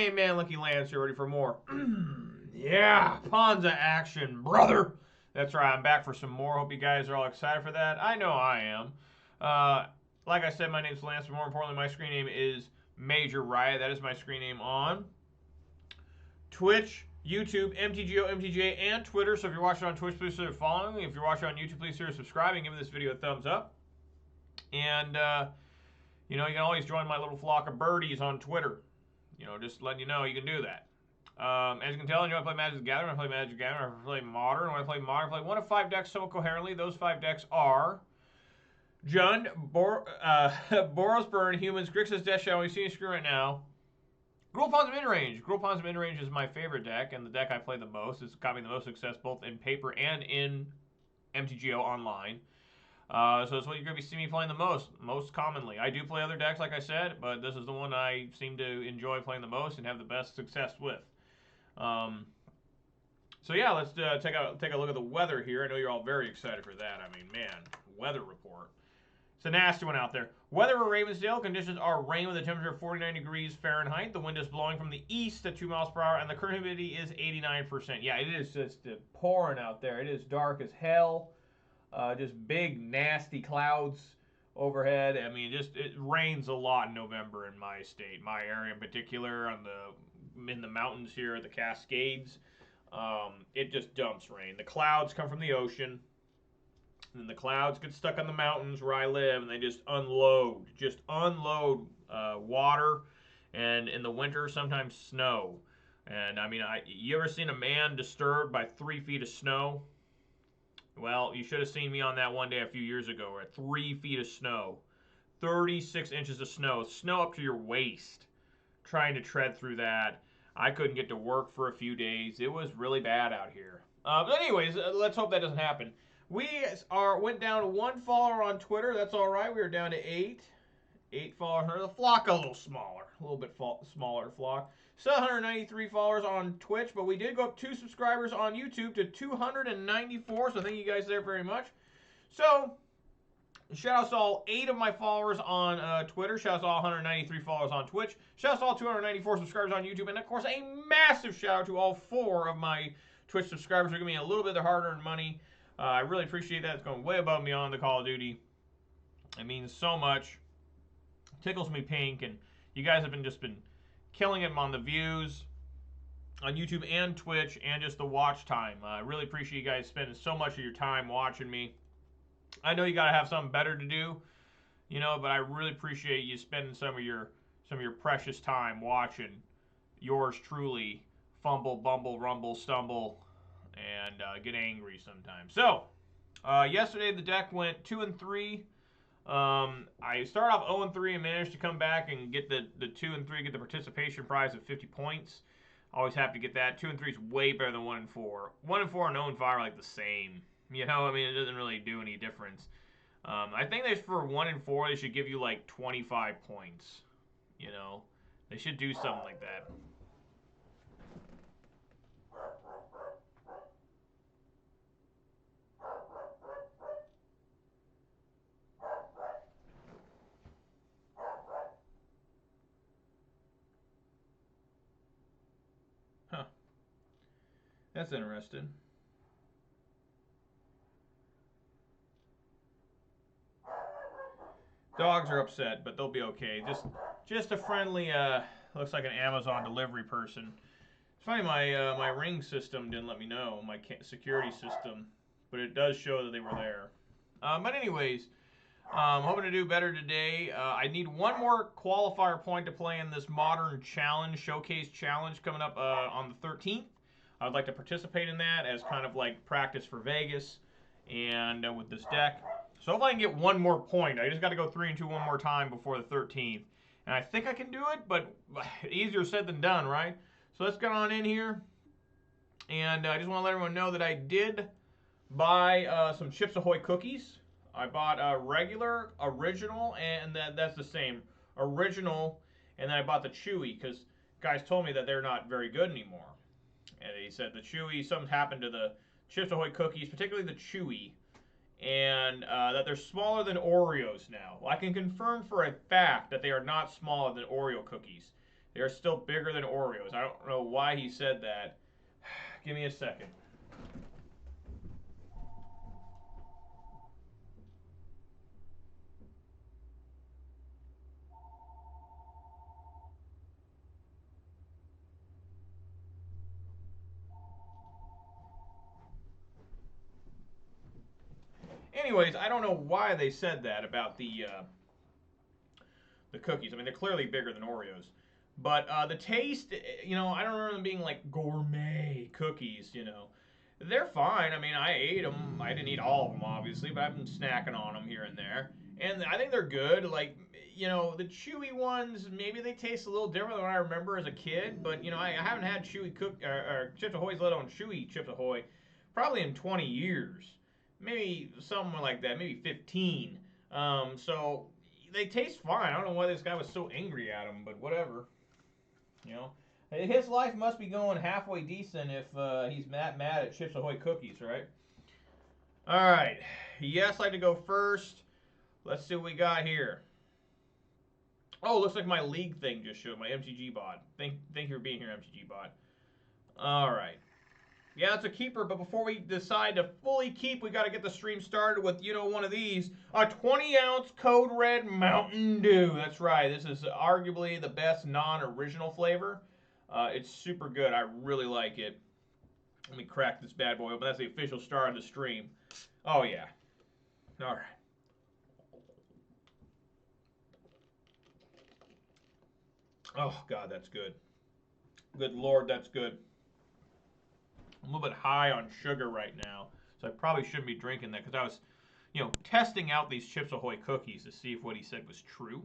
main man, Lucky Lance here, ready for more. Yeah, Ponza action, brother. That's right, I'm back for some more. Hope you guys are all excited for that. I know I am. Like I said, my name's Lance, but more importantly, my screen name is Major Riot. That is my screen name on Twitch, YouTube, MTGO, MTJ, and Twitter. So if you're watching on Twitch, please consider following me. If you're watching on YouTube, please consider subscribing. Give this video a thumbs up. And, you know, you can always join my little flock of birdies on Twitter. You know, just letting you know you can do that. As you can tell, you know, I play Magic the Gathering, I play Magic the Gathering, I play Modern. When I play Modern, I play one of 5 decks somewhat coherently. Those 5 decks are Jund, Boros Burn, Humans, Grixis, Death Shadow. You see the screen right now. Gruul Ponza Midrange. Gruul Ponza Midrange is my favorite deck, and the deck I play the most. It's got me the most success both in paper and in MTGO online. So that's what you're going to be seeing me playing the most commonly. I do play other decks, like I said, but this is the one I seem to enjoy playing the most and have the best success with. So yeah, let's take a look at the weather here. I know you're all very excited for that. I mean, man, weather report. It's a nasty one out there. Weather for Ravensdale. Conditions are rain with a temperature of 49 degrees Fahrenheit. The wind is blowing from the east at 2 miles per hour, and the current humidity is 89%. Yeah, it is just pouring out there. It is dark as hell. Just big, nasty clouds overhead. I mean, it rains a lot in November in my state, my area in particular, in the mountains here, the Cascades. It just dumps rain. The clouds come from the ocean, and then the clouds get stuck on the mountains where I live, and they just unload water, and in the winter sometimes snow. And I mean, you ever seen a man disturbed by 3 feet of snow? Well, you should have seen me on that one day a few years ago. We're at 3 feet of snow, 36 inches of snow up to your waist, trying to tread through that. I couldn't get to work for a few days. It was really bad out here. But anyways, let's hope that doesn't happen. We went down to 1 follower on Twitter. That's all right. We were down to 8 followers. The flock a little smaller, a little bit smaller flock. 793 followers on Twitch, but we did go up 2 subscribers on YouTube to 294. So thank you guys there very much. So shout out to all 8 of my followers on Twitter. Shout out to all 193 followers on Twitch. Shout out to all 294 subscribers on YouTube. And of course, a massive shout out to all 4 of my Twitch subscribers who are giving me a little bit of their hard-earned money. I really appreciate that. It's going way above and beyond the Call of Duty. It means so much. It tickles me pink. And you guys have just been killing it on the views on YouTube and Twitch and just the watch time. I really appreciate you guys spending so much of your time watching me. I know you got to have something better to do, you know, but I really appreciate you spending some of your precious time watching yours truly fumble, bumble, rumble, stumble, and get angry sometimes. So, yesterday the deck went 2-3. I started off 0-3 and managed to come back and get the 2-3, get the participation prize of 50 points. Always happy to get that. 2-3 is way better than 1-4. 1-4 and 0-5 are like the same. You know, I mean, it doesn't really do any difference. I think that for 1-4, they should give you like 25 points. You know, they should do something like that. Huh. That's interesting. Dogs are upset, but they'll be okay. Just a friendly, looks like an Amazon delivery person. It's funny, my ring system didn't let me know, my security system, but it does show that they were there. But anyways, I'm hoping to do better today. I need 1 more qualifier point to play in this Modern Challenge, Showcase Challenge coming up on the 13th. I would like to participate in that as kind of like practice for Vegas and with this deck. So if I can get 1 more point, I just got to go 3-2 one more time before the 13th. And I think I can do it, but easier said than done, right? So let's get on in here. And I just want to let everyone know that I did buy some Chips Ahoy cookies. I bought a regular, original, and that's the same. Original, and then I bought the Chewy because guys told me that they're not very good anymore. And they said the Chewy, something happened to the Chips Ahoy cookies, particularly the Chewy, and that they're smaller than Oreos now. Well, I can confirm for a fact that they are not smaller than Oreo cookies. They're still bigger than Oreos. I don't know why he said that. Give me a second. Anyways, I don't know why they said that about the cookies. I mean, they're clearly bigger than Oreos. But the taste, I don't remember them being like gourmet cookies, They're fine. I mean, I ate them. I didn't eat all of them, obviously, but I've been snacking on them here and there. And I think they're good. Like, the chewy ones, maybe they taste a little different than what I remember as a kid. But, I haven't had chewy or Chips Ahoy's, let alone chewy Chips Ahoy, probably in 20 years. Maybe something like that, maybe 15. So they taste fine. I don't know why this guy was so angry at him, but whatever. You know, his life must be going halfway decent if he's mad at Chips Ahoy cookies, right? All right. Yes, I'd like to go first. Let's see what we got here. Oh, looks like my league thing just showed, my MTG bot. Thank you for being here, MTG bot. All right. Yeah, it's a keeper, but before we decide to fully keep, we got to get the stream started with, one of these. A 20-ounce Code Red Mountain Dew. That's right. This is arguably the best non-original flavor. It's super good. I really like it. Let me crack this bad boy open. That's the official start of the stream. Oh, yeah. All right. Oh, God, that's good. Good Lord, that's good. I'm a little bit high on sugar right now, so I probably shouldn't be drinking that because I was, testing out these Chips Ahoy cookies to see if what he said was true.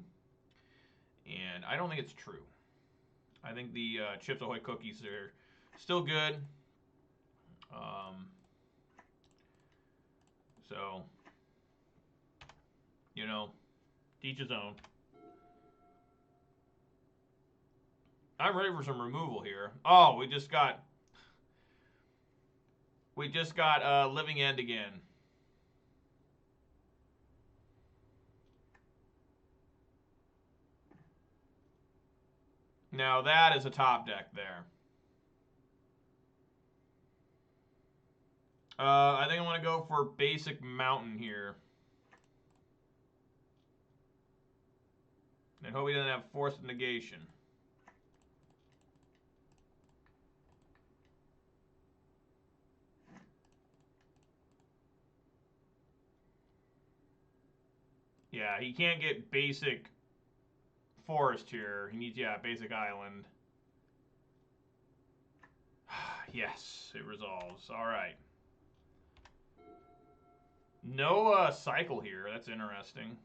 And I don't think it's true. I think the Chips Ahoy cookies are still good. So, each his own. I'm ready for some removal here. Oh, we just got Living End again. Now that is a top deck there. I think I want to go for basic mountain here. And hope he doesn't have forced negation. Yeah, he can't get basic forest here. He needs, basic island. Yes, it resolves. All right. No cycle here. That's interesting.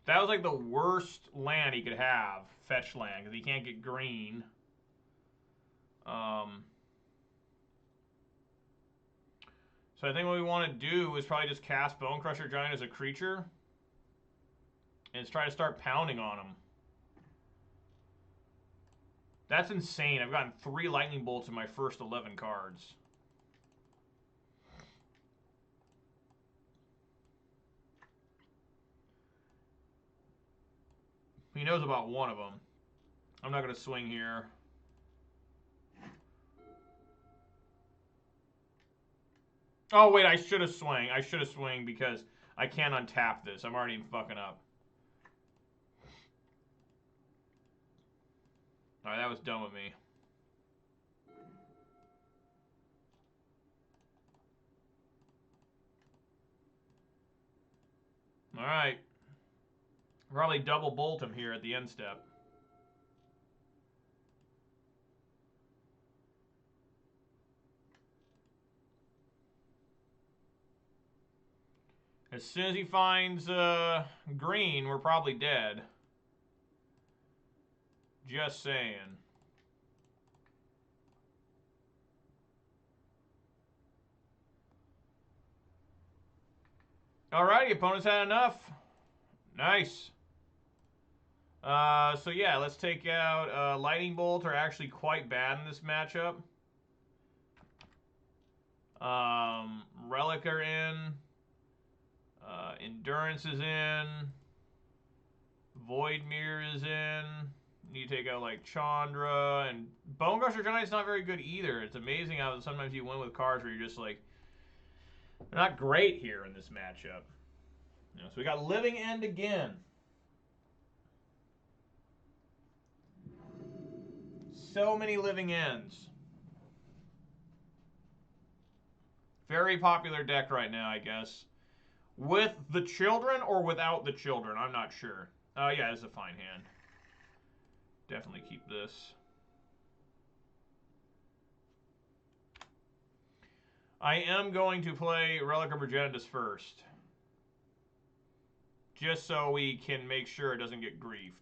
That was like the worst land he could have, fetch land, because he can't get green. So I think what we want to do is probably just cast Bone Crusher Giant as a creature. And try to start pounding on him. That's insane. I've gotten 3 lightning bolts in my first 11 cards. He knows about one of them. I'm not going to swing here. Oh, wait, I should have swung. I should have swung because I can't untap this. I'm already fucking up. Alright, that was dumb of me. Alright. Probably double bolt him here at the end step. As soon as he finds green, we're probably dead. Just saying. Alrighty, opponent's had enough. Nice. So yeah, let's take out Lightning Bolt are actually quite bad in this matchup. Relic are in. Endurance is in. Voidmere is in. You take out like Chandra, and Bone Crusher Giant's not very good either. It's amazing how sometimes you win with cards where you're just like, they're not great here in this matchup. You know, so we got Living End again. So many Living Ends. Very popular deck right now, I guess. With the children or without the children, I'm not sure. Yeah, it's a fine hand. Definitely keep this. I am going to play Relic of Progenitus first. Just so we can make sure it doesn't get griefed.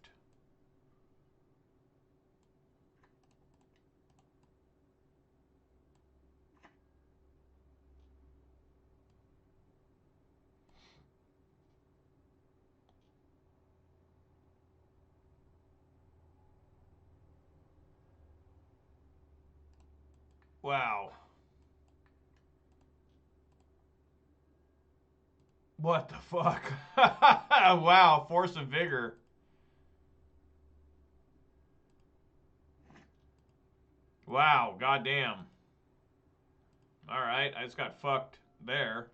Wow. What the fuck? Wow, Force of Vigor. Wow, goddamn. Alright, I just got fucked there.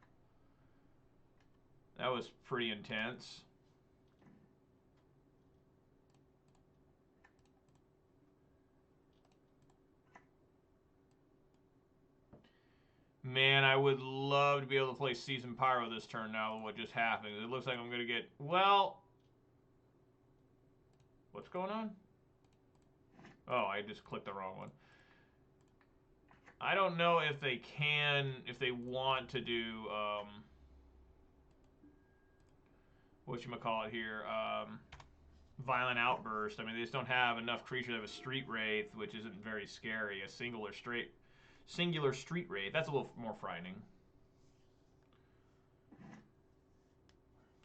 That was pretty intense. Man, I would love to be able to play Season Pyro this turn now with what just happened. It looks like I'm going to get... Well... What's going on? Oh, I just clicked the wrong one. I don't know if they can... If they want to do... whatchamacallit here? Violent Outburst. I mean, they just don't have enough creatures to have a Street Wraith, which isn't very scary. A singular Street Wraith. That's a little more frightening.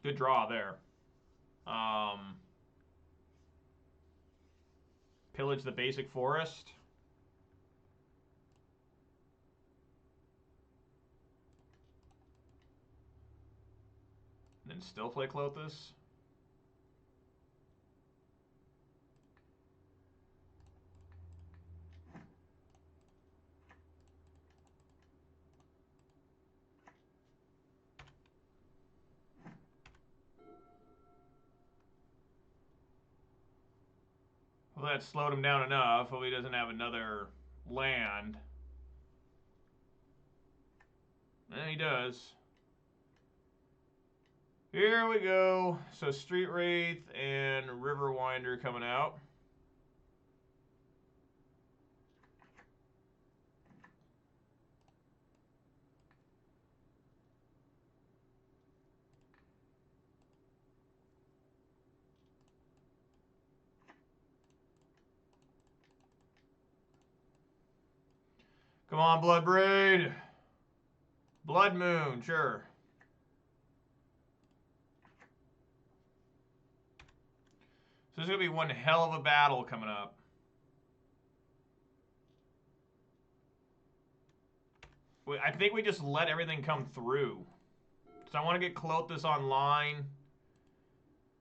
Good draw there. Pillage the basic forest. And then still play Klothys. Well, that slowed him down enough. Hope he doesn't have another land. And he does. Here we go. So Street Wraith and Riverwinder coming out. Come on, Bloodbraid. Blood Moon, sure. So there's going to be one hell of a battle coming up. I think we just let everything come through. So I want to get Klothys online.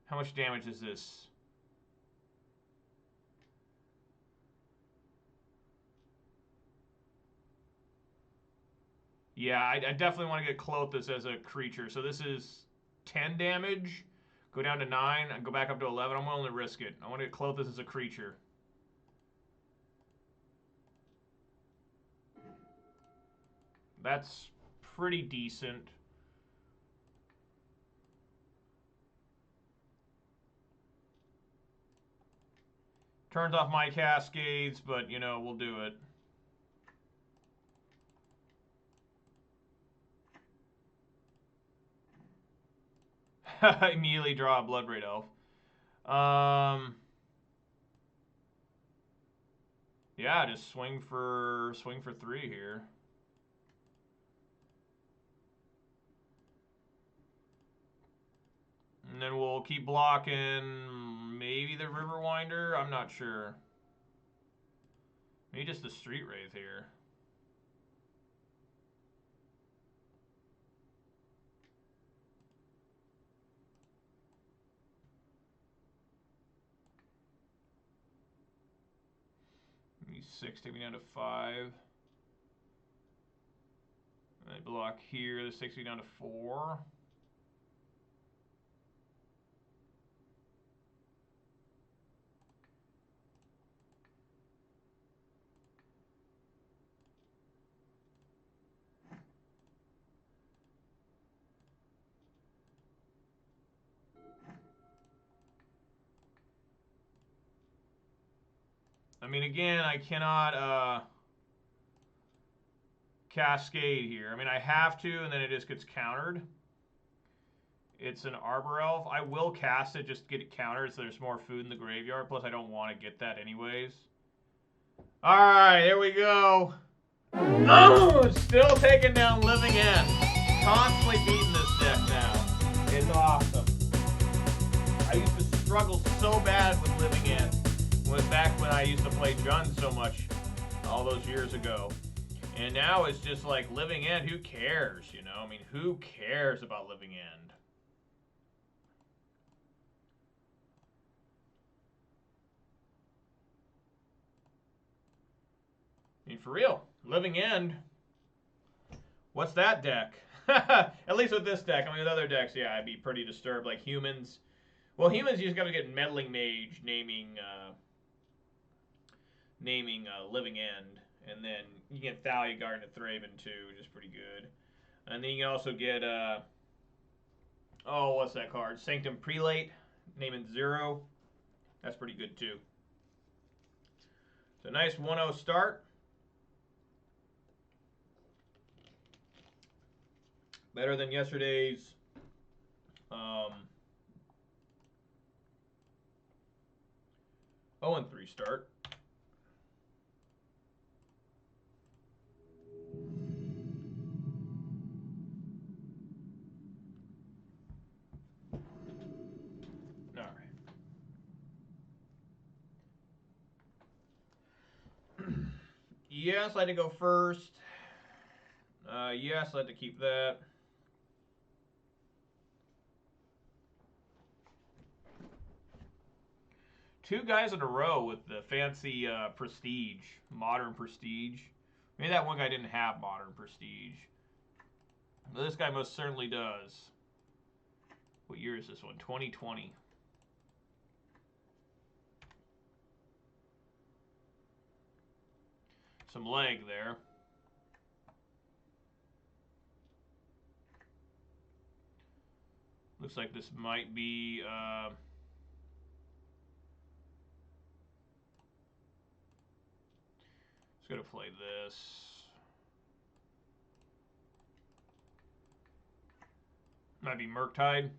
How much damage is this? Yeah, I definitely want to get Klothys as a creature. So this is 10 damage. Go down to 9 and go back up to 11. I'm willing to risk it. I want to get Klothys as a creature. That's pretty decent. Turns off my Cascades, but, you know, we'll do it. Immediately draw a Bloodbraid Elf. Yeah, just swing for 3 here. And then we'll keep blocking maybe the Riverwinder. I'm not sure. Maybe just the Street Wraith here. be 6, take me down to 5. I block here, this takes me down to 4. I mean, again, I cannot cascade here. I mean, I have to, and then it just gets countered. It's an Arbor Elf. I will cast it just to get it countered so there's more food in the graveyard. Plus, I don't want to get that anyways. All right, here we go. Oh, still taking down Living End. Constantly beating this deck now. It's awesome. I used to struggle so bad with Living End. It was back when I used to play Jund so much all those years ago. And now it's just like Living End, who cares, you know? I mean, who cares about Living End? I mean, for real, Living End, what's that deck? At least with this deck. I mean, with other decks, yeah, I'd be pretty disturbed. Like Humans. Well, Humans, you just got to get Meddling Mage naming Living End. And then you get Thalia Garden of Thraben too, which is pretty good. And then you can also get, oh, what's that card? Sanctum Prelate, naming 0. That's pretty good too. It's a nice 1-0 start. Better than yesterday's 0-3 start. Yes, I had to go first. Yes, I had to keep that. Two guys in a row with the fancy Prestige, Modern Prestige. Maybe that one guy didn't have Modern Prestige. But this guy most certainly does. What year is this one? 2020. Some leg there. Looks like this might be just gonna play this. Might be Murktide.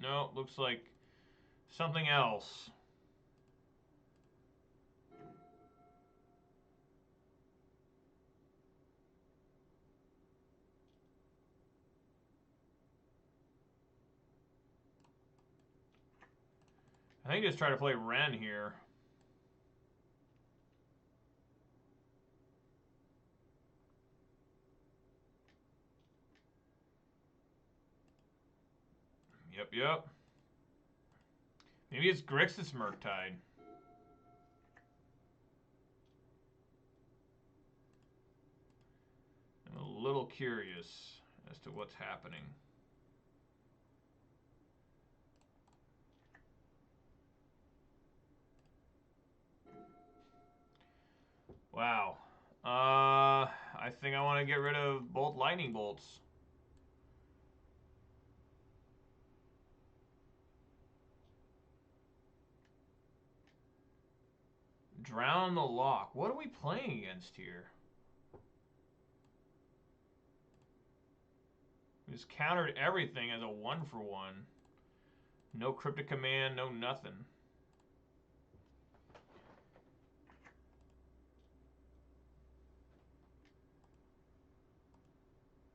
No, looks like something else. I think just try to play Ren here. Yep. Maybe it's Grixis Murktide. I'm a little curious as to what's happening. Wow. I think I want to get rid of both lightning bolts. Drown the Lock. What are we playing against here? We just countered everything as a 1-for-1. No Cryptic Command, no nothing.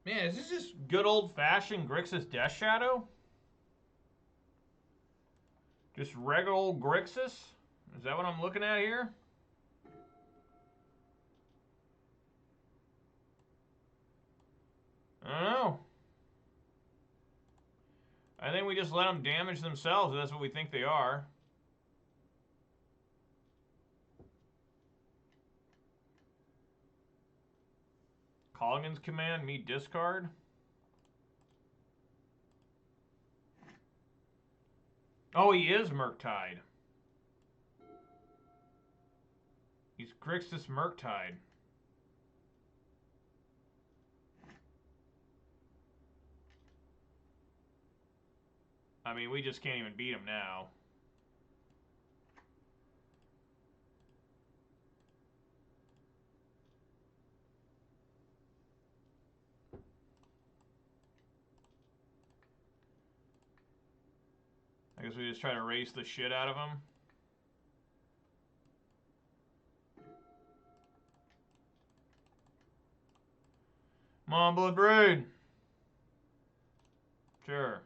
Man, is this just good old-fashioned Grixis Death Shadow? Just regular old Grixis? Is that what I'm looking at here? I don't know. I think we just let them damage themselves if that's what we think they are. Colligan's command, me discard. Oh, he is Murktide. He's Grixis Murktide. I mean, we just can't even beat him now. I guess we just try to race the shit out of him. Come on, Blood Brood. Sure.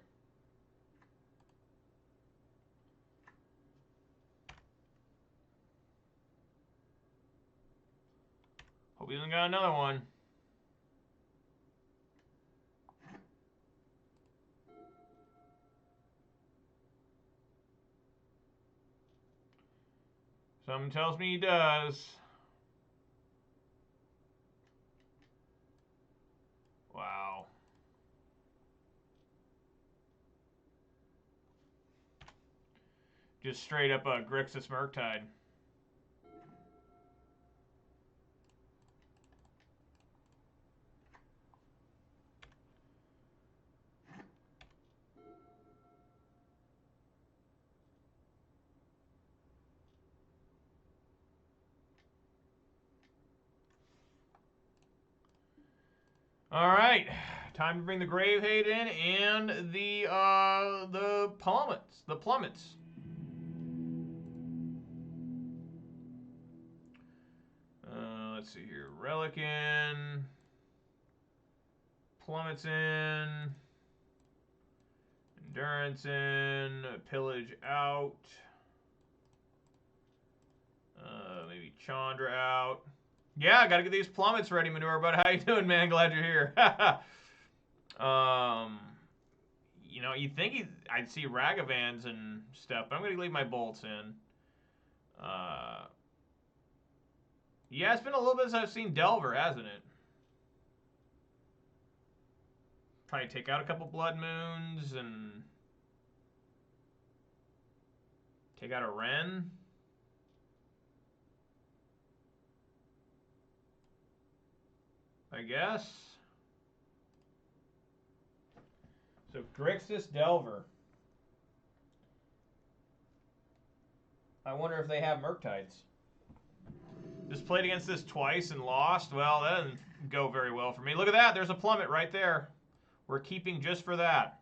Hope he hasn't got another one. Something tells me he does. Wow. Just straight up a Grixis Murktide. All right, time to bring the Gravehade in and the plummets. Let's see here. Relic in. Plummets in. Endurance in. Pillage out. Maybe Chandra out. Yeah, I gotta get these plummets ready, Manure. But how you doing, man? Glad you're here. You know, you'd think I'd see Ragavans and stuff, but I'm gonna leave my bolts in. Yeah, it's been a little bit since I've seen Delver, hasn't it? Probably take out a couple Blood Moons and take out a Wrenn. I guess. So Grixis Delver. I wonder if they have Murktides. Just played against this twice and lost. Well, that didn't go very well for me. Look at that. There's a plummet right there. We're keeping just for that.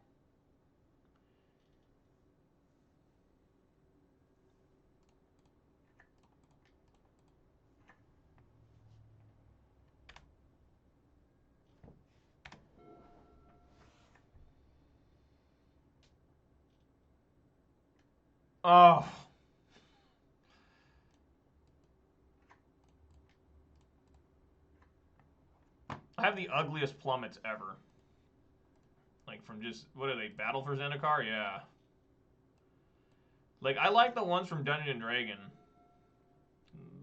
Oh. I have the ugliest plummets ever. Like from just, what are they, Battle for Zendikar? Yeah. Like, I like the ones from Dungeon & Dragon.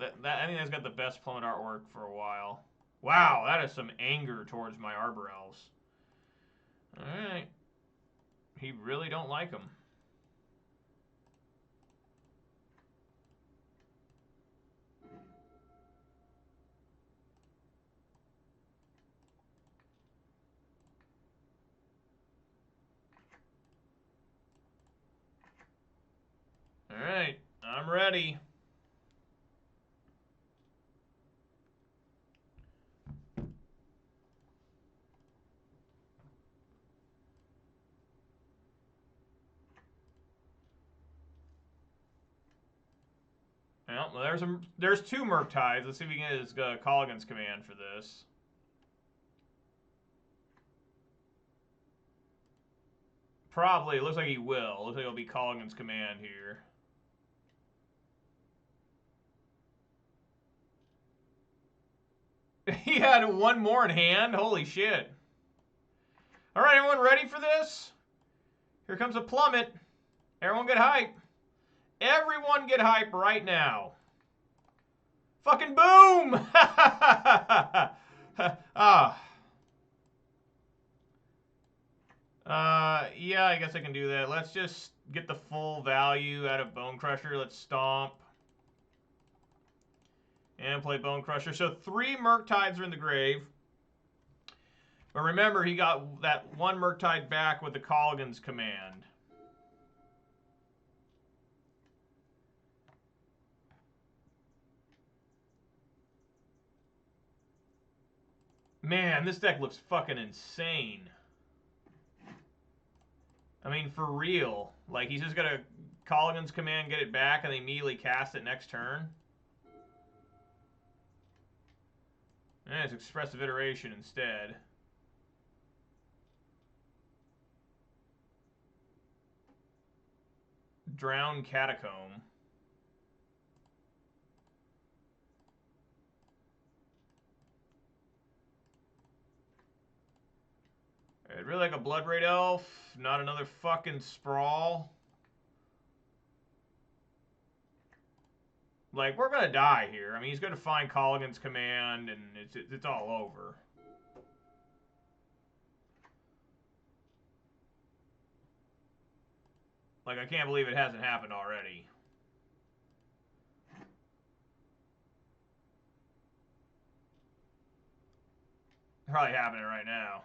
I think that's got the best plummet artwork for a while. Wow, that is some anger towards my Arbor Elves. Alright. He really don't like them. Alright, I'm ready. Well, there's two Murktides. Let's see if we can get his Colligan's command for this. Probably. It looks like he will. Looks like it'll be Colligan's command here. He had one more in hand? Holy shit. All right, everyone ready for this? Here comes a plummet. Everyone get hype. Everyone get hype right now. Fucking boom! Ah. Yeah, I guess I can do that. Let's just get the full value out of Bone Crusher. Let's stomp. And play Bone Crusher. So 3 Murktides are in the grave. But remember, he got that 1 Murktide back with the Colligan's command. Man, this deck looks fucking insane. I mean, for real. Like, he's just gonna Colligan's command, get it back, and they immediately cast it next turn. And it's Expressive Iteration instead. Drown Catacomb. I'd really like a Blood Raid Elf, not another fucking Sprawl. Like, we're gonna die here. I mean, he's gonna find Colligan's command, and it's all over. Like, I can't believe it hasn't happened already. Probably happening right now.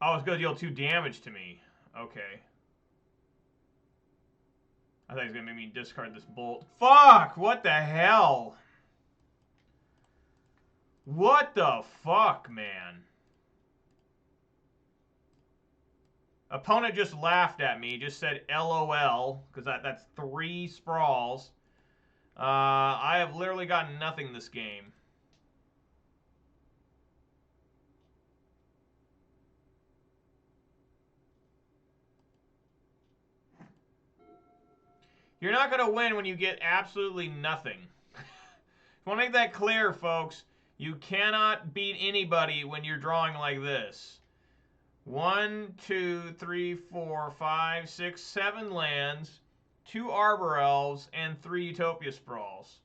Oh, it's gonna deal 2 damage to me. Okay. I thought he was gonna make me discard this bolt. Fuck! What the hell? What the fuck, man? Opponent just laughed at me, just said LOL, because that's 3 Sprawls. I have literally gotten nothing this game. You're not going to win when you get absolutely nothing. I want to make that clear, folks. You cannot beat anybody when you're drawing like this. 1, 2, 3, 4, 5, 6, 7 lands, 2 Arbor Elves, and 3 Utopia Sprawls.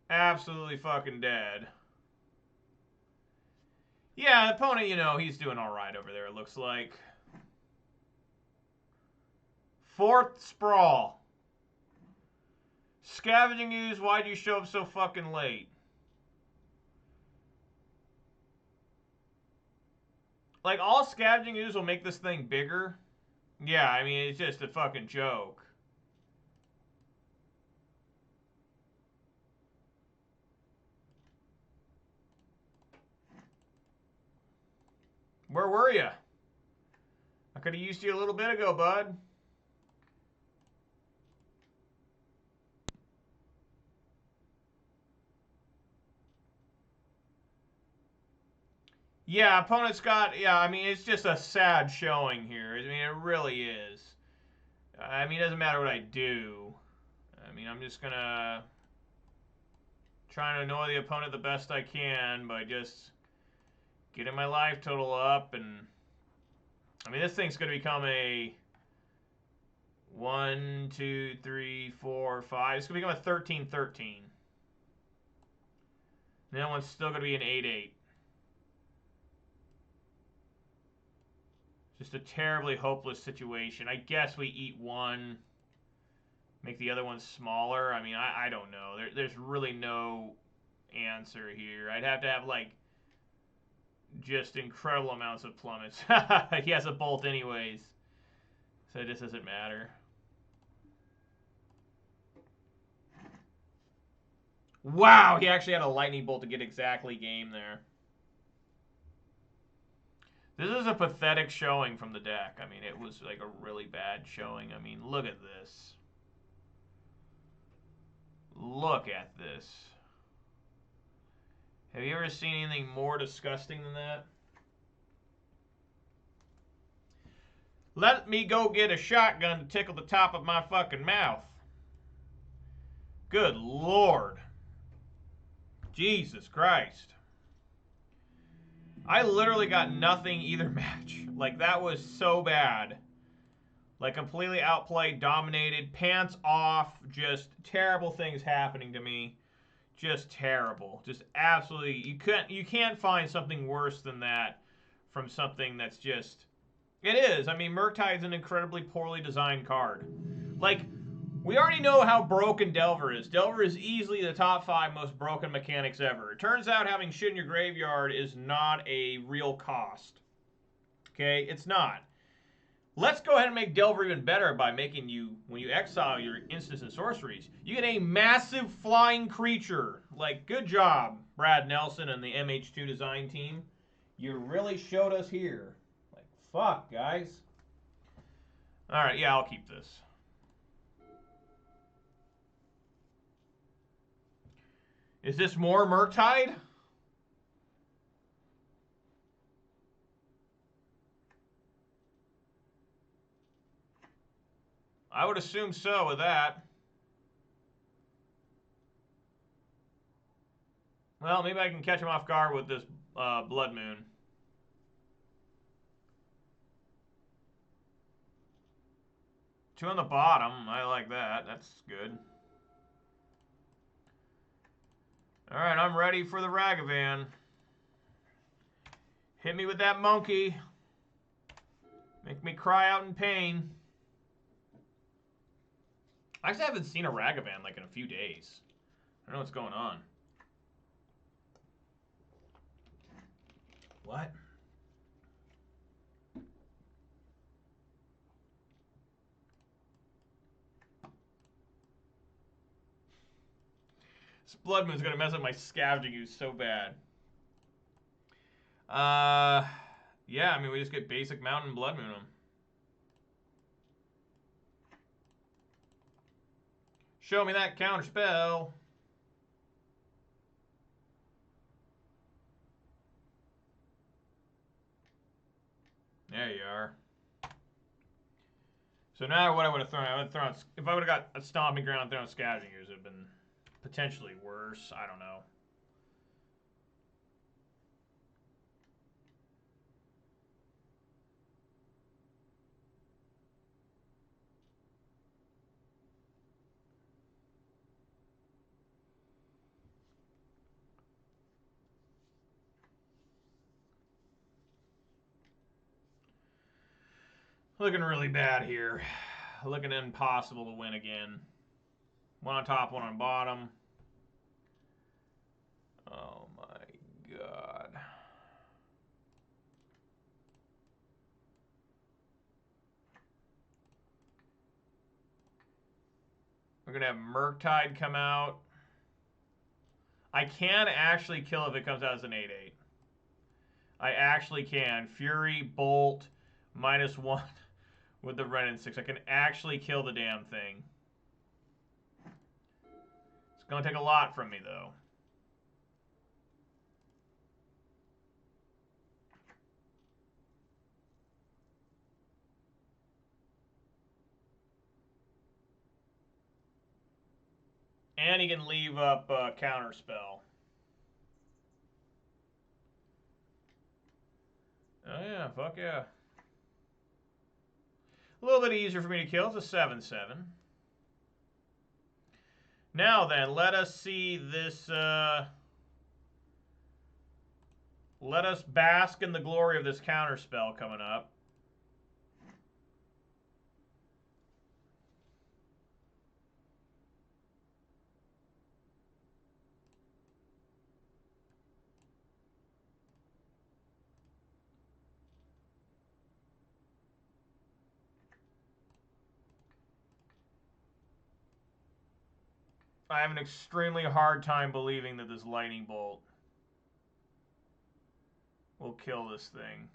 Absolutely fucking dead. Yeah, the opponent, you know, he's doing all right over there, it looks like. 4th Sprawl. Scavenging Ooze, why'd you show up so fucking late? Like, all Scavenging Ooze will make this thing bigger. Yeah, I mean, it's just a fucking joke. Where were you? I could have used you a little bit ago, bud. Yeah, opponent's got... Yeah, I mean, it's just a sad showing here. I mean, it really is. I mean, it doesn't matter what I do. I mean, I'm just gonna... trying to annoy the opponent the best I can by just getting my life total up. And I mean, this thing's going to become a 1, 2, 3, 4, 5. It's going to become a 13-13. And that one's still going to be an 8-8. Just a terribly hopeless situation. I guess we eat one, make the other one smaller. I mean, I don't know. There's really no answer here. I'd have to have, like, just incredible amounts of plummets. He has a bolt anyways, so it just doesn't matter. Wow, he actually had a lightning bolt to get exactly game there. This is a pathetic showing from the deck. I mean, it was like a really bad showing. I mean, look at this. Look at this. Have you ever seen anything more disgusting than that? Let me go get a shotgun to tickle the top of my fucking mouth. Good Lord. Jesus Christ. I literally got nothing either match. Like, that was so bad. Like, completely outplayed, dominated, pants off, just terrible things happening to me. Just terrible. Just absolutely, you can't find something worse than that from something that's just, it is. I mean, Murktide's an incredibly poorly designed card. Like, we already know how broken Delver is. Delver is easily the top 5 most broken mechanics ever. It turns out having shit in your graveyard is not a real cost. Okay? It's not. Let's go ahead and make Delver even better by making you, when you exile your instants and sorceries, you get a massive flying creature. Like, good job, Brad Nelson and the MH2 design team. You really showed us here. Like, fuck, guys. Alright, yeah, I'll keep this. Is this more Murktide? I would assume so with that. Well, maybe I can catch him off guard with this Blood Moon. Two on the bottom. I like that. That's good. Alright, I'm ready for the Ragavan. Hit me with that monkey. Make me cry out in pain. I actually haven't seen a Ragavan like in a few days. I don't know what's going on. What? This Blood Moon's gonna mess up my scavenging use so bad. Yeah, I mean, we just get basic Mountain Blood Moon them. Show me that counter spell. There you are. So now what I would have thrown, if I would have got a Stomping Ground and thrown Scavenging Ooze, it would have been potentially worse. I don't know. Looking really bad here. Looking impossible to win again. One on top, one on bottom. Oh my god. We're going to have Murktide come out. I can actually kill if it comes out as an 8/8. I actually can. Fury, Bolt, -1 with the Ren and 6. I can actually kill the damn thing. It's going to take a lot from me, though. And he can leave up counter spell. Oh yeah, fuck yeah. A little bit easier for me to kill. It's a 7/7. Now then, let us see this. Let us bask in the glory of this counter spell coming up. I have an extremely hard time believing that this lightning bolt will kill this thing.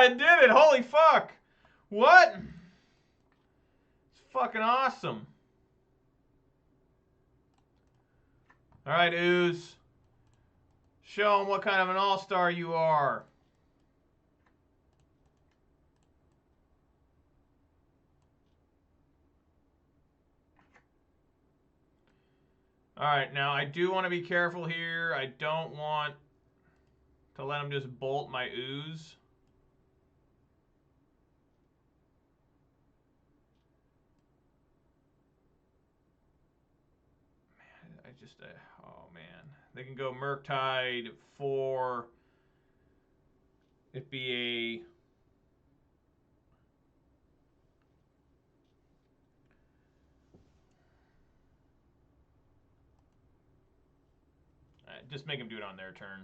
It did it! Holy fuck! What? It's fucking awesome. Alright, Ooze. Show them what kind of an all-star you are. Alright, now I do want to be careful here. I don't want to let him just bolt my Ooze. Man, oh man. They can go Murktide for... It'd be a... just make them do it on their turn.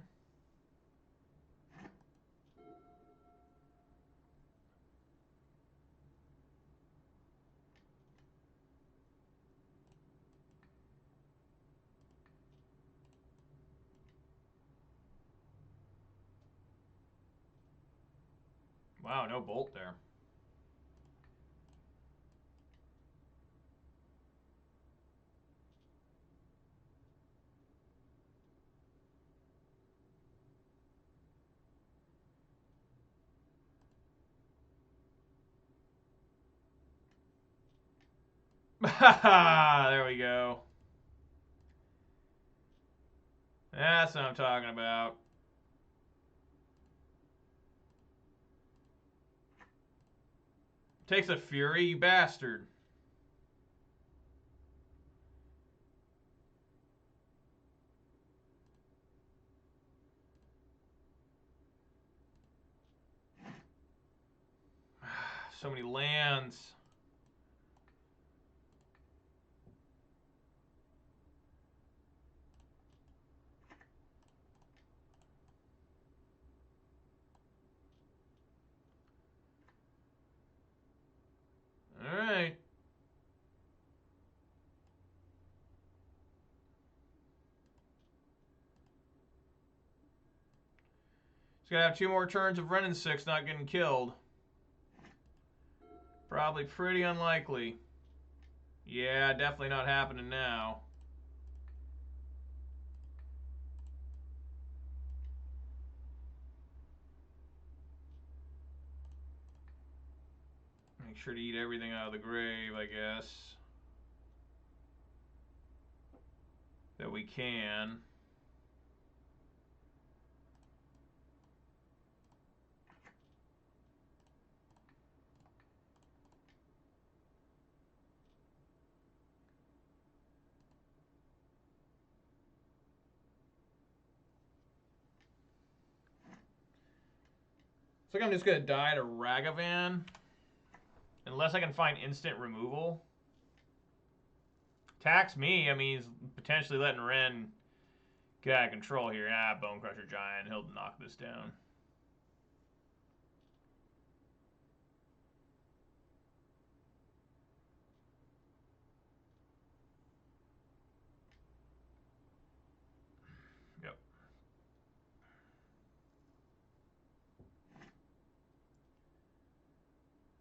Wow, no bolt there. There we go. That's what I'm talking about. Takes a Fury, you bastard. So many lands. All right. He's going to have 2 more turns of Renin 6 not getting killed. Probably pretty unlikely. Yeah, definitely not happening now. Make sure to eat everything out of the grave, I guess. That we can. Looks like I'm just going to die to Ragavan. Unless I can find instant removal. Tax me. I mean, he's potentially letting Ren get out of control here. Ah, Bone Crusher Giant. He'll knock this down. Yep.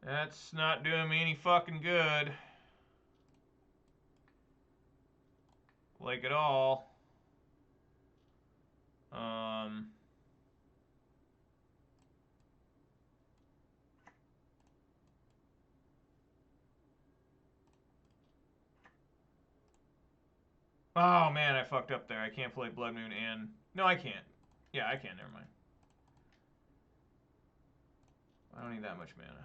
That's not doing me any fucking good. Like at all. Oh man, I fucked up there. I can't play Blood Moon and... No, I can't. Yeah, I can. Never mind. I don't need that much mana.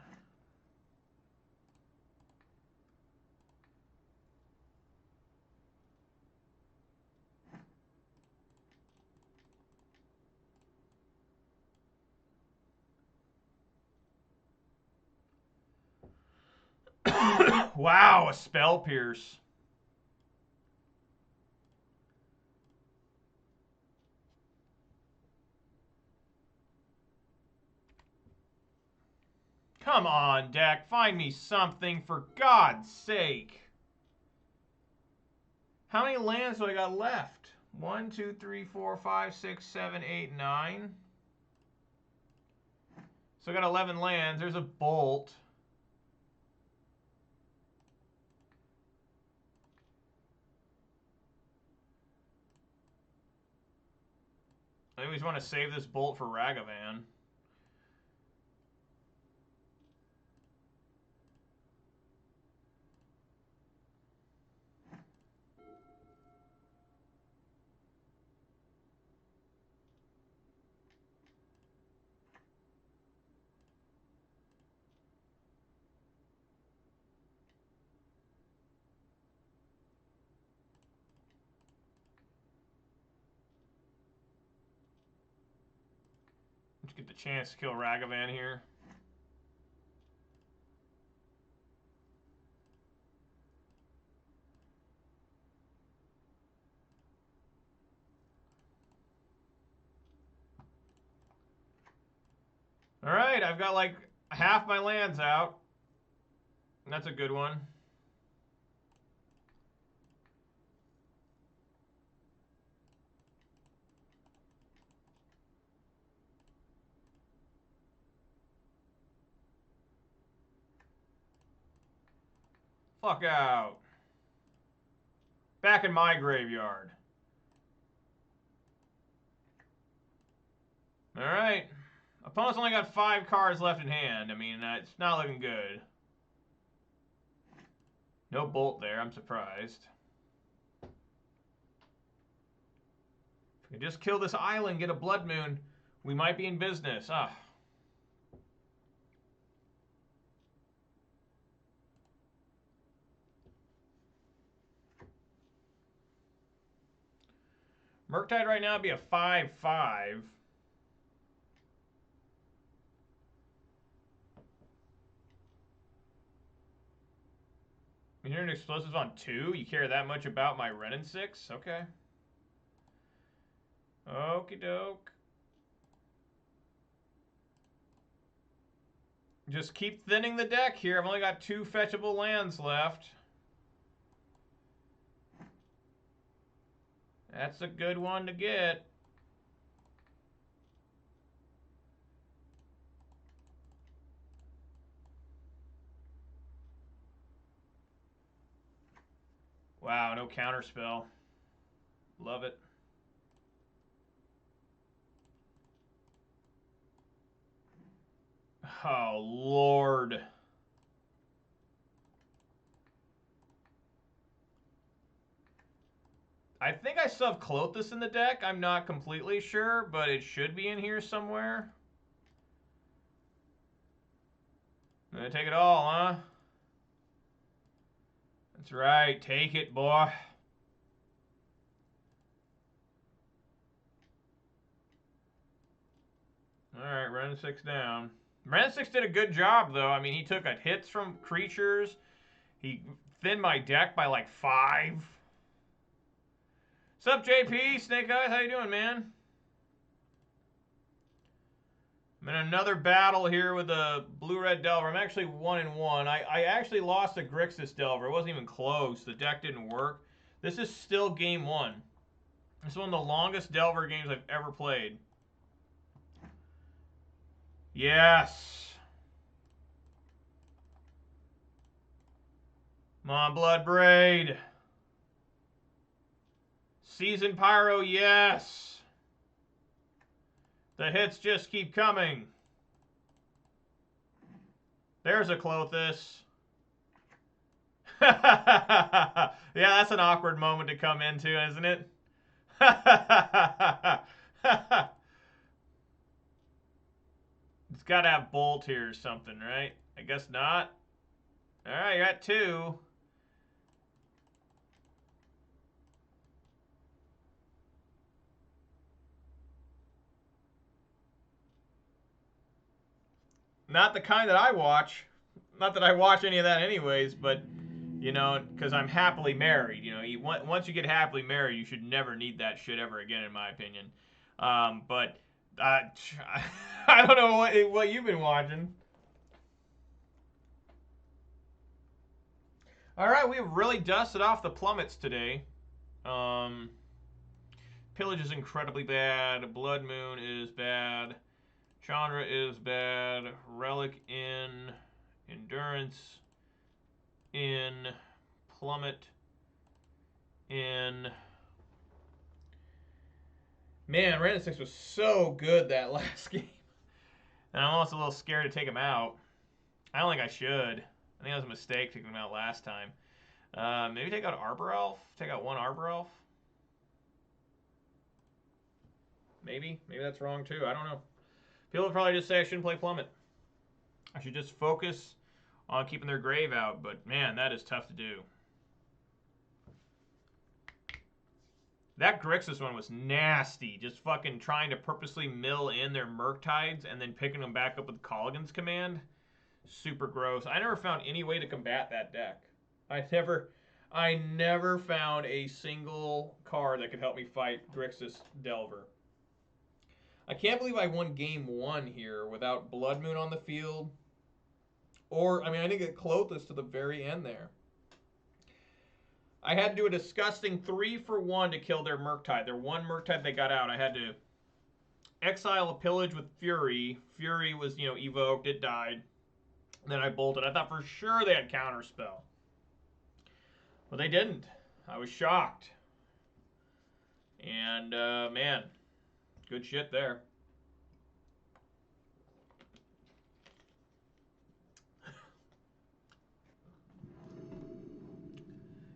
Wow, a Spell Pierce. Come on, deck. Find me something, for God's sake. How many lands do I got left? 1, 2, 3, 4, 5, 6, 7, 8, 9. So I got 11 lands. There's a Bolt. I think we just want to save this Bolt for Ragavan. Let's get the chance to kill Ragavan here. All right, I've got like half my lands out. That's a good one. Fuck out. Back in my graveyard. All right. Opponent's only got 5 cards left in hand. I mean, it's not looking good. No Bolt there. I'm surprised. If we can just kill this island, get a Blood Moon, we might be in business. Ah. Murktide right now would be a 5/5. You're hearing explosives on 2? You care that much about my Ren and 6? Okay. Okie doke. Just keep thinning the deck here. I've only got 2 fetchable lands left. That's a good one to get. Wow, no counterspell. Love it. Oh, Lord. I think I still have Klothys in the deck. I'm not completely sure, but it should be in here somewhere. I'm gonna take it all, huh? That's right. Take it, boy. All right, Ren 6 down. Ren 6 did a good job, though. I mean, he took hits from creatures. He thinned my deck by like 5. What's up, JP? Snake Eyes, how you doing, man? I'm in another battle here with a blue-red Delver. I'm actually 1-1. I actually lost a Grixis Delver. It wasn't even close. The deck didn't work. This is still game 1. This is one of the longest Delver games I've ever played. Yes. Come on, Bloodbraid. Season Pyro, yes. The hits just keep coming. There's a Klothys. Yeah, that's an awkward moment to come into, isn't it? It's got to have Bolt here or something, right? I guess not. All right, you got 2. Not the kind that I watch. Not that I watch any of that anyways, but, you know, because I'm happily married. You know, once you get happily married, you should never need that shit ever again, in my opinion. But I don't know what you've been watching. All right, we really dusted off the plummets today. Pillage is incredibly bad. Blood Moon is bad. Chandra is bad. Relic in. Endurance in. Plummet in. Man, Random 6 was so good that last game. And I'm almost a little scared to take him out. I don't think I should. I think that was a mistake taking him out last time. Maybe take out Arbor Elf? Take out one Arbor Elf? Maybe. Maybe that's wrong too. I don't know. People would probably just say I shouldn't play Plummet. I should just focus on keeping their grave out. But man, that is tough to do. That Grixis one was nasty. Just fucking trying to purposely mill in their Murktides and then picking them back up with Colligan's command. Super gross. I never found any way to combat that deck. I never found a single card that could help me fight Grixis Delver. I can't believe I won game 1 here without Blood Moon on the field. Or, I mean, I didn't get Clothis to the very end there. I had to do a disgusting 3-for-1 to kill their Murktide. Their one Murktide they got out. I had to exile a Pillage with Fury. Fury was, evoked. It died. And then I bolted. I thought for sure they had Counterspell. But they didn't. I was shocked. And, man, good shit there.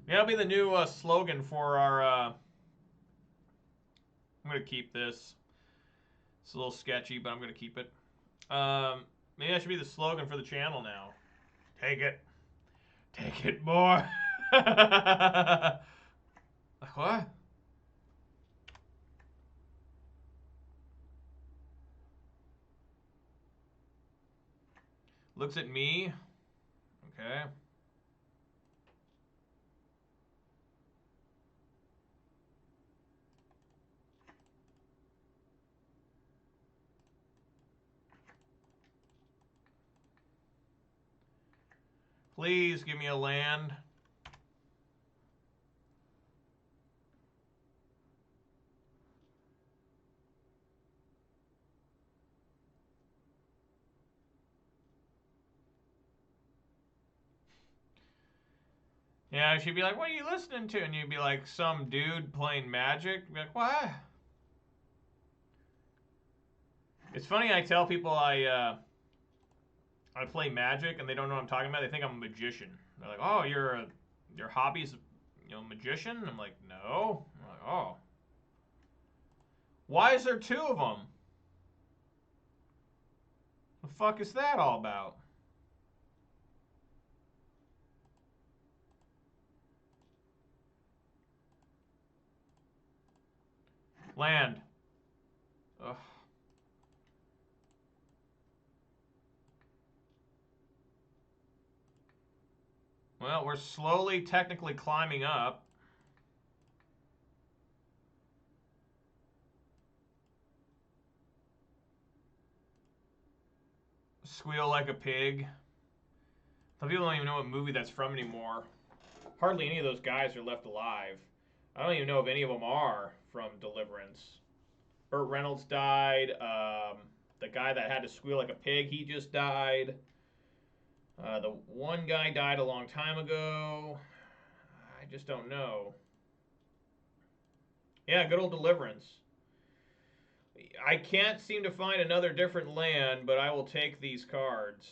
That'll be the new slogan for our... I'm going to keep this. It's a little sketchy, but I'm going to keep it. Maybe that should be the slogan for the channel now. Take it. Take it, boy. What? Looks at me. Okay. Please give me a land. Yeah, she'd be like, what are you listening to? And you'd be like, some dude playing Magic. You'd be like, what? It's funny, I tell people I play Magic and they don't know what I'm talking about. They think I'm a magician. They're like, oh, your hobby's magician? I'm like, no. I'm like, oh. Why is there 2 of them? The fuck is that all about? Land. Ugh. Well, we're slowly technically climbing up. Squeal like a pig. Some people don't even know what movie that's from anymore. Hardly any of those guys are left alive. I don't even know if any of them are from Deliverance. Burt Reynolds died. The guy that had to squeal like a pig, he just died. The one guy died a long time ago. I just don't know. Yeah, good old Deliverance. I can't seem to find another different land, but I will take these cards.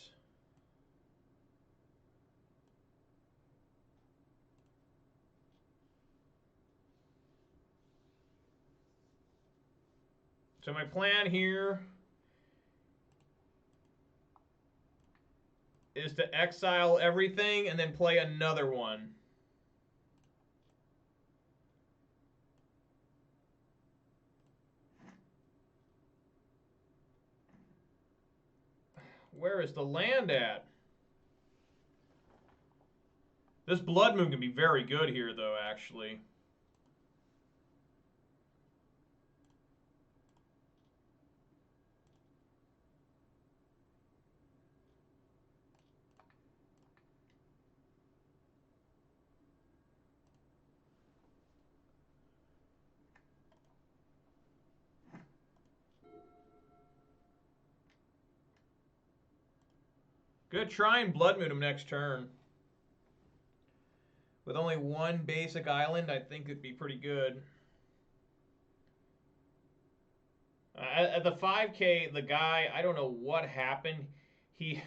So my plan here is to exile everything and then play another one. Where is the land at? This Blood Moon can be very good here, though, actually. Good try and Blood Moon him next turn. With only one basic island, I think it'd be pretty good. At the 5K, the guy, I don't know what happened. He's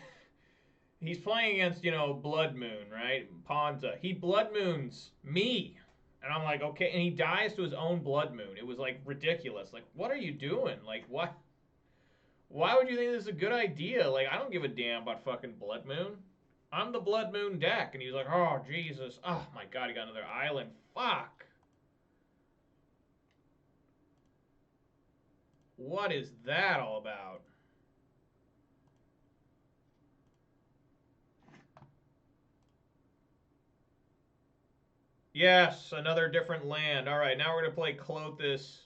playing against, you know, Blood Moon, right? Ponza. He Blood Moons me. And I'm like, okay. And he dies to his own Blood Moon. It was, like, ridiculous. Like, what are you doing? Like, what? Why would you think this is a good idea? Like, I don't give a damn about fucking Blood Moon. I'm the Blood Moon deck. And he's like, oh, Jesus. Oh, my God, he got another island. Fuck. What is that all about? Yes, another different land. All right, now we're going to play Clothis.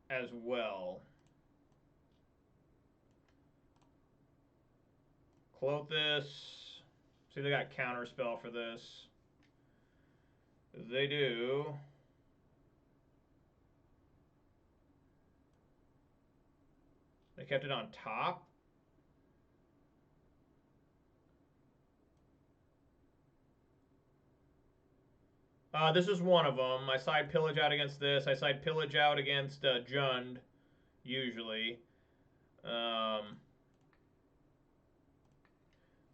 As well. Clothis. See, they got counterspell for this. They do. They kept it on top. This is one of them. I side Pillage out against this. I side Pillage out against Jund, usually. The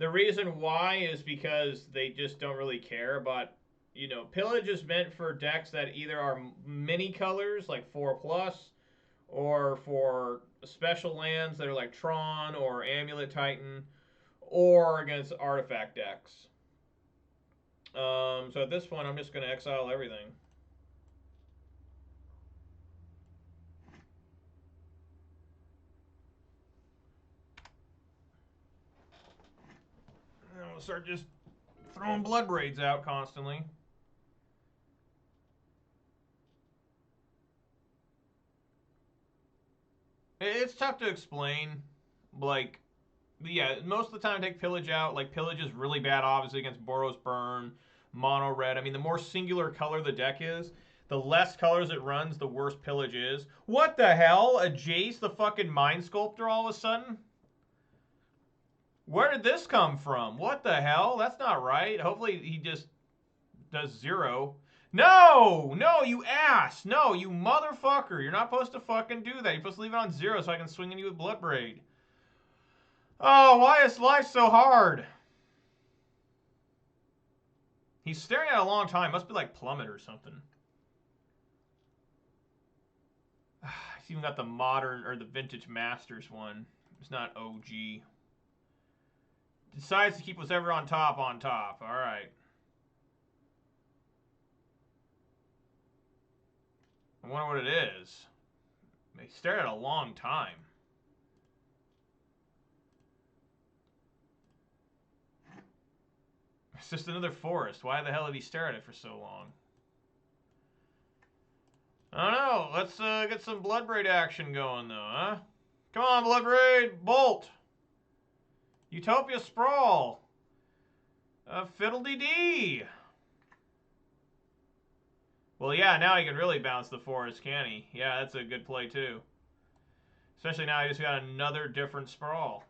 reason why is because they just don't really care. But, you know, Pillage is meant for decks that either are mini colors, like 4+, or for special lands that are like Tron or Amulet Titan, or against artifact decks. So at this point, I'm just going to exile everything. And I'm going to start just throwing Blood Braids out constantly. It's tough to explain. Like, yeah, most of the time I take Pillage out. Like, Pillage is really bad, obviously, against Boros Burn, Mono Red. I mean, the more singular color the deck is, the less colors it runs, the worse Pillage is. What the hell? A Jace, the fucking Mind Sculptor, all of a sudden? Where did this come from? What the hell? That's not right. Hopefully he just does 0. No! No, you ass! No, you motherfucker! You're not supposed to fucking do that. You're supposed to leave it on 0 so I can swing at you with Blood Braid. Oh, why is life so hard? He's staring at a long time. Must be like Plummet or something. He's even got the modern or the vintage Masters one. It's not OG. Decides to keep whatever on top. All right. I wonder what it is. They stared at a long time. It's just another forest. Why the hell did he stare at it for so long? I don't know. Let's get some Blood Braid action going, though, huh? Come on, Blood Braid! Bolt! Utopia Sprawl! Fiddle-dee-dee! Well, yeah, now he can really bounce the forest, can he? Yeah, that's a good play, too. Especially now he just got another different Sprawl.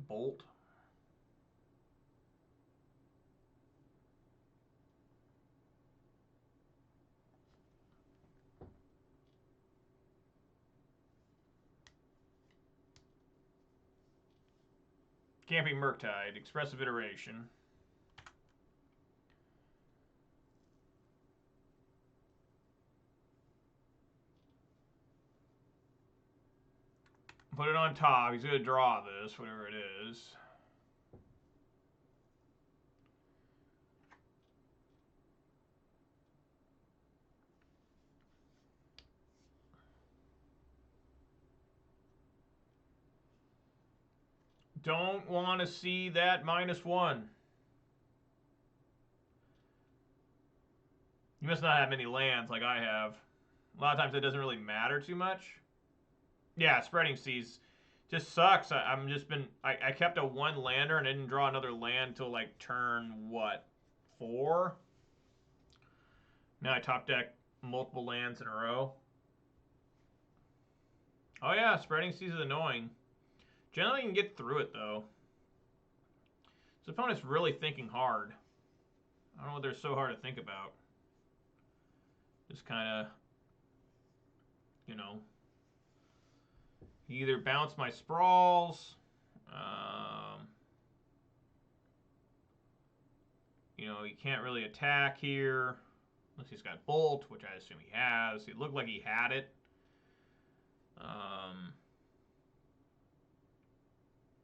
Bolt. Camping Murktide. Expressive Iteration. Put it on top. He's going to draw this, whatever it is. Don't want to see that -1. You must not have many lands like I have. A lot of times it doesn't really matter too much. Yeah, Spreading Seas just sucks. I kept a 1-lander and I didn't draw another land until like turn, what, 4? Now I top deck multiple lands in a row. Oh yeah, Spreading Seas is annoying. Generally you can get through it though. This opponent's really thinking hard. I don't know what they're so hard to think about. Just kind of, you know, he either bounce my sprawls, you know, he can't really attack here. Unless he's got Bolt, which I assume he has. It looked like he had it.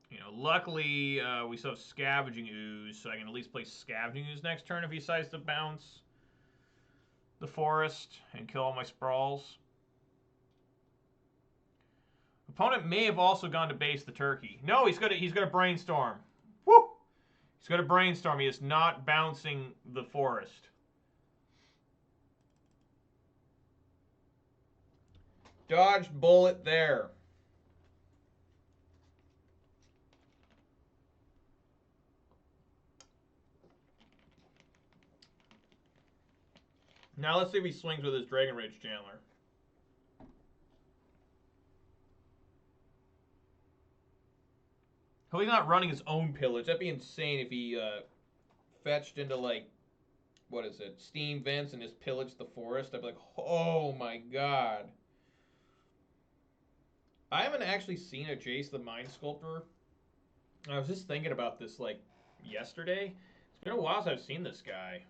You know, luckily we still have Scavenging Ooze, so I can at least play Scavenging Ooze next turn if he decides to bounce the forest and kill all my sprawls. Opponent may have also gone to base the turkey. No, he's gonna brainstorm. Woo! He's gonna brainstorm. He is not bouncing the forest. Dodged bullet there. Now let's see if he swings with his Dragon Rage Chandler. Hope he's not running his own pillage. That'd be insane if he fetched into, like, what is it, Steam Vents and just pillaged the forest. I'd be like, oh my god. I haven't actually seen a Jace the Mind Sculptor. I was just thinking about this, like, yesterday. It's been a while since I've seen this guy.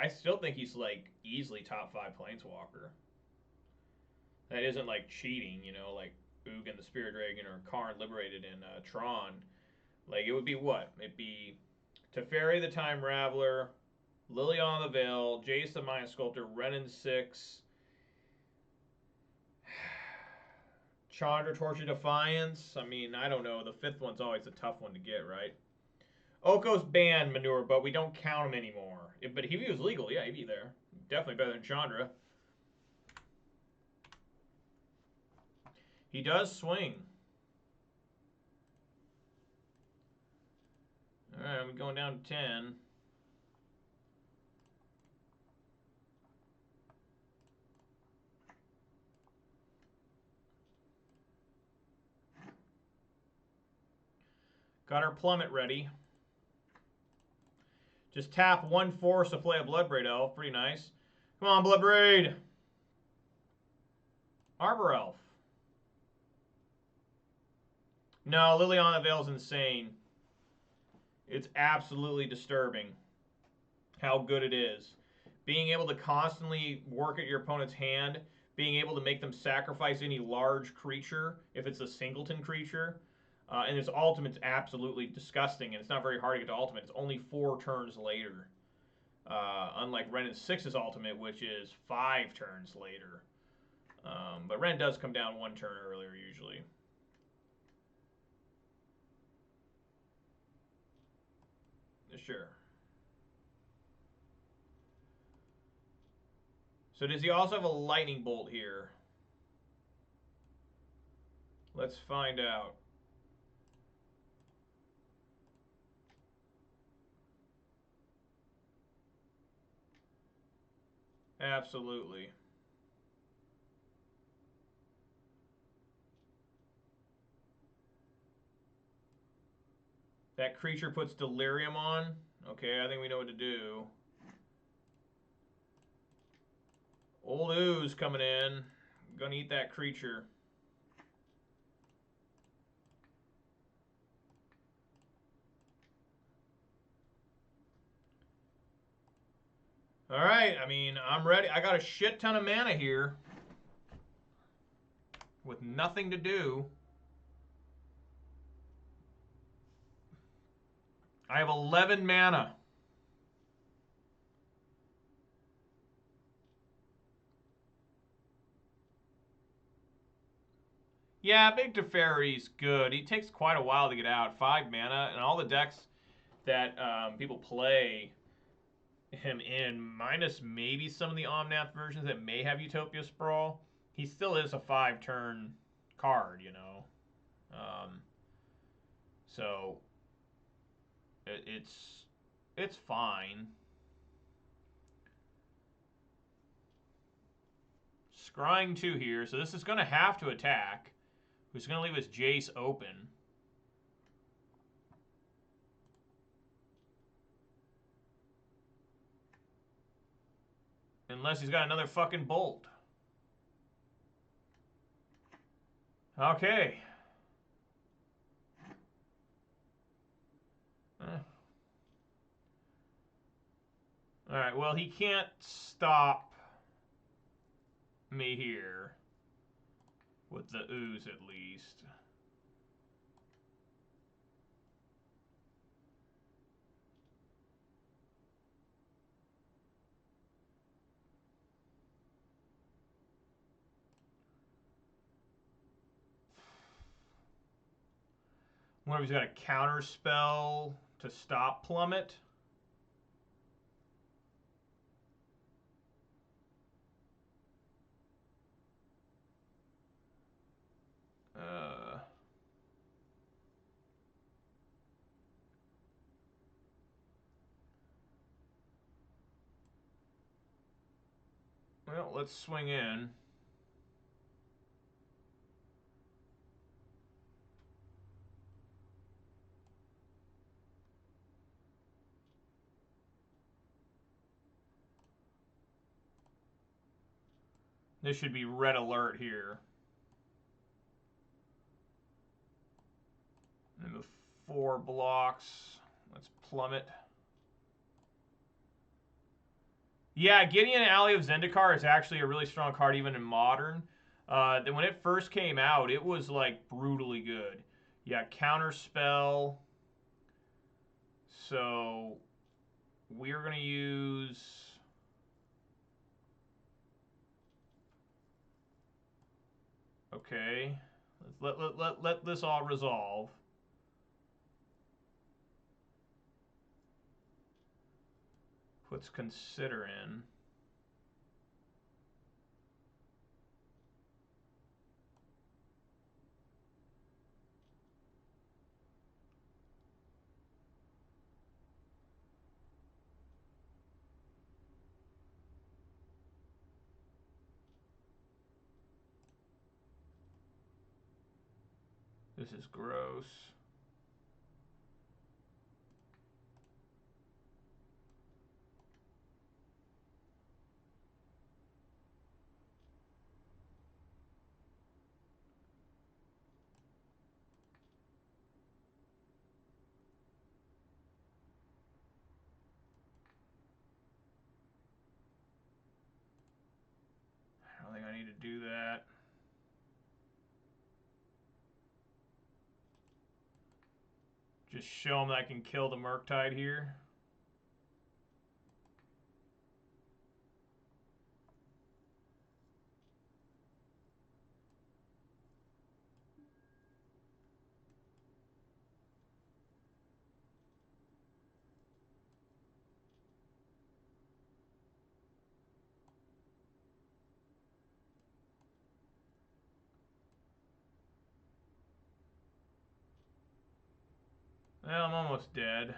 I still think he's, like, easily top 5 Planeswalker. That isn't, like, cheating, you know, like Ugin the Spirit Dragon or Karn Liberated in Tron. Like, it would be what? It'd be Teferi the Time Raveler, Liliana the Veil, Jace the Mind Sculptor, Renin 6, Chandra Torch of Defiance. I mean, I don't know. The 5th one's always a tough one to get, right? Oko's banned Manure, but we don't count him anymore. But if he was legal, yeah, he'd be there. Definitely better than Chandra. He does swing. Alright, I'm going down to 10. Got our plummet ready. Just tap 1 force to play a Bloodbraid Elf. Pretty nice. Come on, Bloodbraid! Arbor Elf. No, Liliana Veil's insane. It's absolutely disturbing how good it is. Being able to constantly work at your opponent's hand, being able to make them sacrifice any large creature if it's a singleton creature. And its ultimate's absolutely disgusting, and it's not very hard to get to ultimate. It's only 4 turns later. Unlike Renin 6's ultimate, which is 5 turns later. But Ren does come down 1 turn earlier, usually. Sure. So does he also have a lightning bolt here? Let's find out. Absolutely. That creature puts Delirium on. Okay, I think we know what to do. Old Ooze coming in. Gonna eat that creature. Alright, I mean, I'm ready. I got a shit ton of mana here. With nothing to do. I have 11 mana. Yeah, Big Teferi's good. He takes quite a while to get out. 5 mana, and all the decks that people play him in, minus maybe some of the Omnath versions that may have Utopia Sprawl. He still is a 5-turn card, you know. Um, so it's fine. Scrying 2 here, so this is going to have to attack. Who's going to leave his Jace open. Unless he's got another fucking bolt. Okay. Alright, well, he can't stop me here. With the ooze, at least. I wonder if he's got a counter spell to stop Plummet. Well, let's swing in. This should be red alert here. And move 4 blocks. Let's Plummet. Yeah, Gideon Alley of Zendikar is actually a really strong card even in Modern. When it first came out, it was like brutally good. Yeah, counter spell. So we're going to use... Okay. Let this all resolve. Puts Consider in. This is gross. I don't think I need to do that. Just show him that I can kill the Murktide here. Well, I'm almost dead.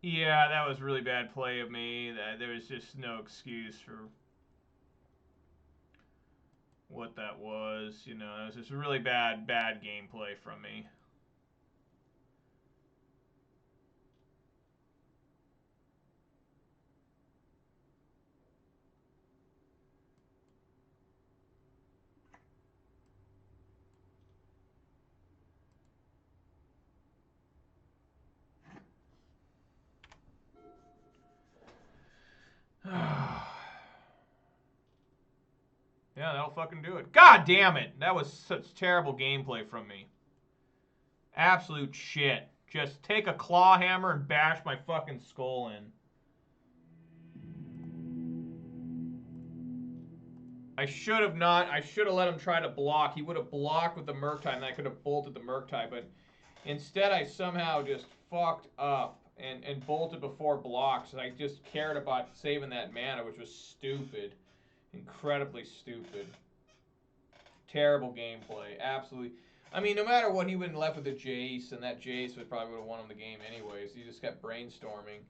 Yeah, that was really bad play of me. There was just no excuse for what that was. You know, it was just really bad gameplay from me. Yeah, that'll fucking do it. God damn it! That was such terrible gameplay from me. Absolute shit. Just take a claw hammer and bash my fucking skull in. I should have not. I should have let him try to block. He would have blocked with the Murktide, and I could have bolted the Murktide. But instead, I somehow just fucked up and bolted before blocks. I just cared about saving that mana, which was stupid. Incredibly stupid. Terrible gameplay. Absolutely. I mean, no matter what, he would have left with a Jace, and that Jace would probably would have won him the game anyways. He just kept brainstorming.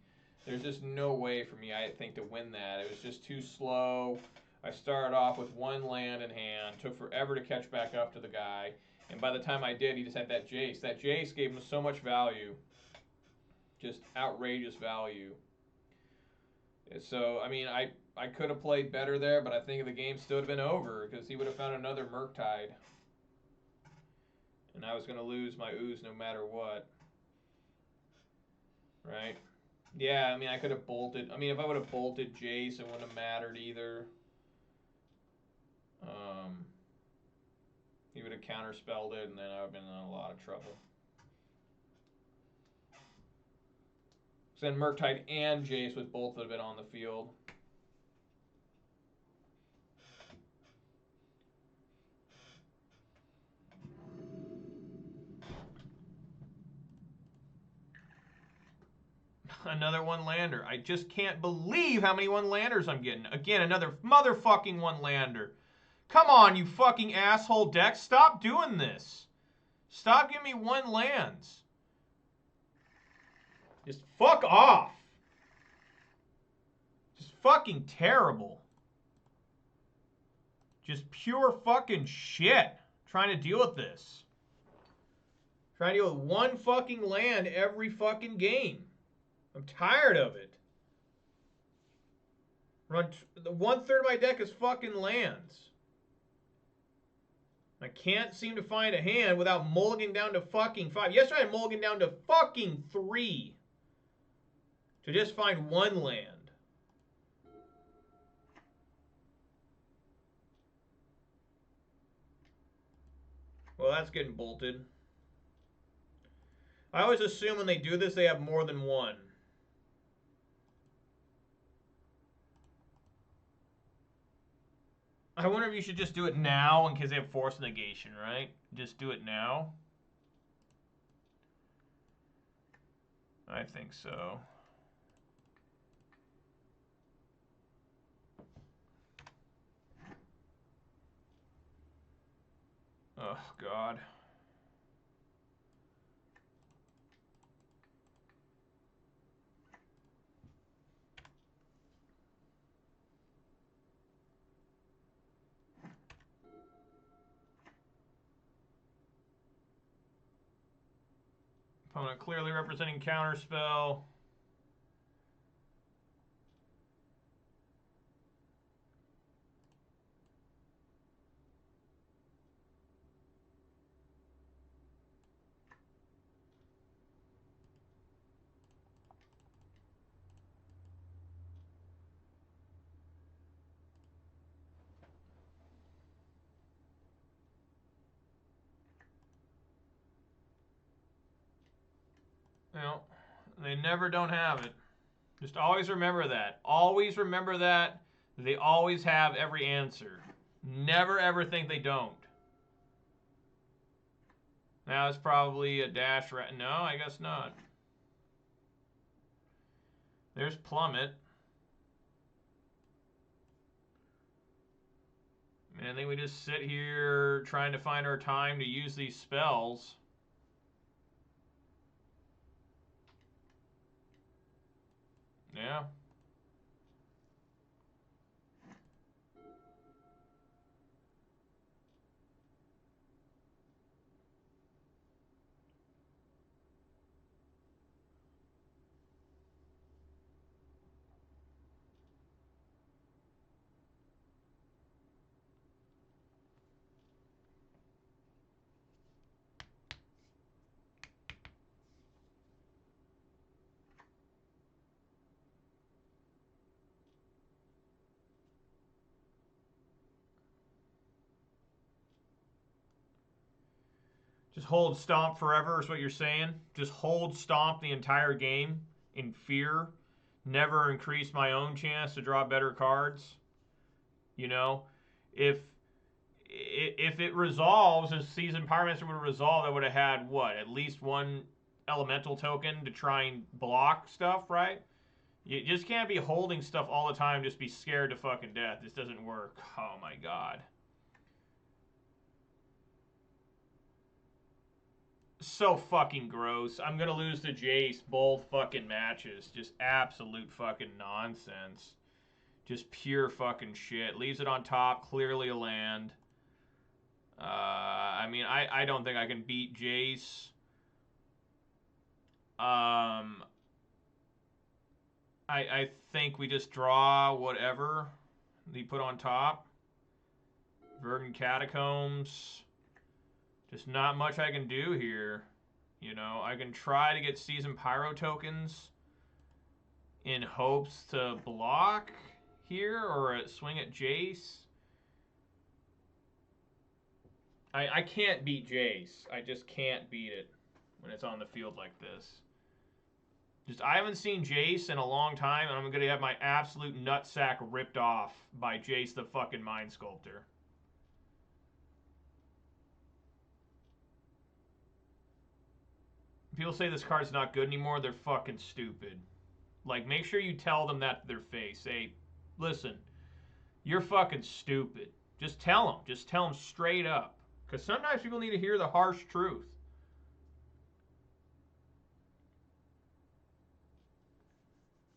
There's just no way for me, I think, to win that. It was just too slow. I started off with one land in hand. Took forever to catch back up to the guy. And by the time I did, he just had that Jace. That Jace gave him so much value. Just outrageous value. So, I mean, I could have played better there, but I think the game still would have been over because he would have found another Murktide. And I was going to lose my ooze no matter what. Right? Yeah, I mean, I could have bolted. I mean, if I would have bolted Jace, it wouldn't have mattered either. He would have counterspelled it, and then I would have been in a lot of trouble. So then Murktide and Jace would both have been on the field. Another one-lander. I just can't believe how many one-landers I'm getting. Again, another motherfucking one-lander. Come on, you fucking asshole deck. Stop doing this. Stop giving me one lands. Just fuck off. Just fucking terrible. Just pure fucking shit. Trying to deal with this. Trying to deal with one fucking land every fucking game. I'm tired of it. Run 1/3 of my deck is fucking lands. I can't seem to find a hand without mulliganing down to fucking 5. Yesterday I mulliganed down to fucking 3 to just find one land. Well, that's getting bolted. I always assume when they do this, they have more than one. I wonder if you should just do it now in case they have force negation, right? Just do it now. I think so. Oh, God. Opponent clearly representing counterspell. No, they never don't have it. Just always remember that. Always remember that. They always have every answer. Never ever think they don't. Now it's probably a dash. No, I guess not. There's Plummet. And I think we just sit here trying to find our time to use these spells. Yeah. Just hold stomp forever is what you're saying? Just hold stomp the entire game in fear. Never increase my own chance to draw better cards. You know, if it resolves, as Seasoned Pyromancer would have resolved, I would have had what? At least one elemental token to try and block stuff, right? You just can't be holding stuff all the time, just be scared to fucking death. This doesn't work. Oh my god. So fucking gross. I'm gonna lose to Jace both fucking matches. Just absolute fucking nonsense. Just pure fucking shit. Leaves it on top, clearly a land. I mean, I don't think I can beat Jace. I think we just draw whatever they put on top. Verdant Catacombs. Just not much I can do here. You know, I can try to get Seasoned Pyro tokens in hopes to block here or swing at Jace. I can't beat Jace. I just can't beat it when it's on the field like this. Just I haven't seen Jace in a long time, and I'm going to have my absolute nutsack ripped off by Jace the fucking Mind Sculptor. People say this card's not good anymore, they're fucking stupid. Like, make sure you tell them that to their face. Say, listen, you're fucking stupid. Just tell them. Just tell them straight up. Because sometimes people need to hear the harsh truth.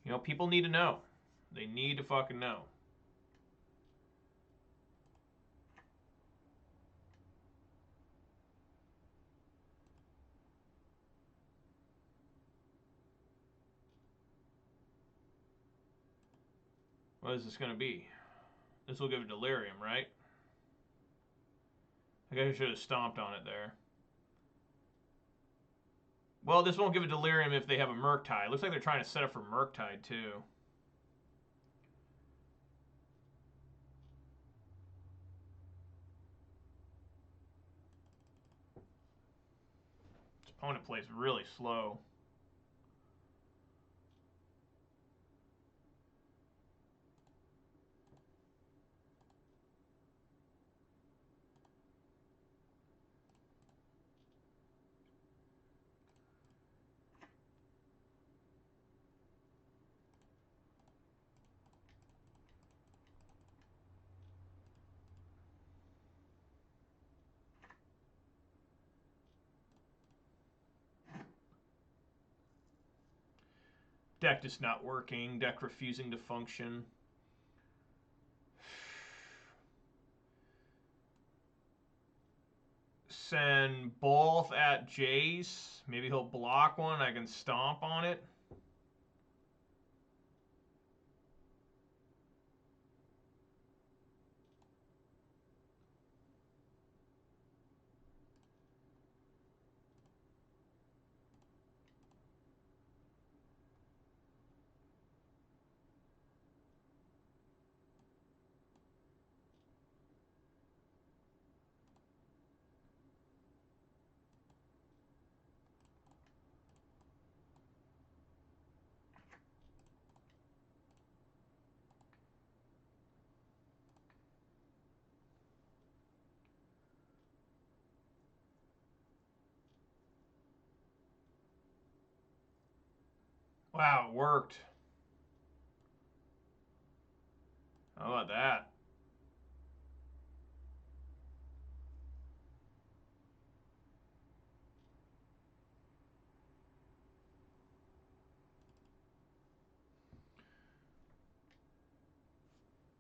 You know, people need to know. They need to fucking know. What is this going to be? This will give it Delirium, right? I guess I should have stomped on it there. Well, this won't give a Delirium if they have a Murktide. Looks like they're trying to set up for Murktide, too. This opponent plays really slow. Deck just not working. Deck refusing to function. Send both at Jace. Maybe he'll block one. I can stomp on it. Wow, it worked. How about that?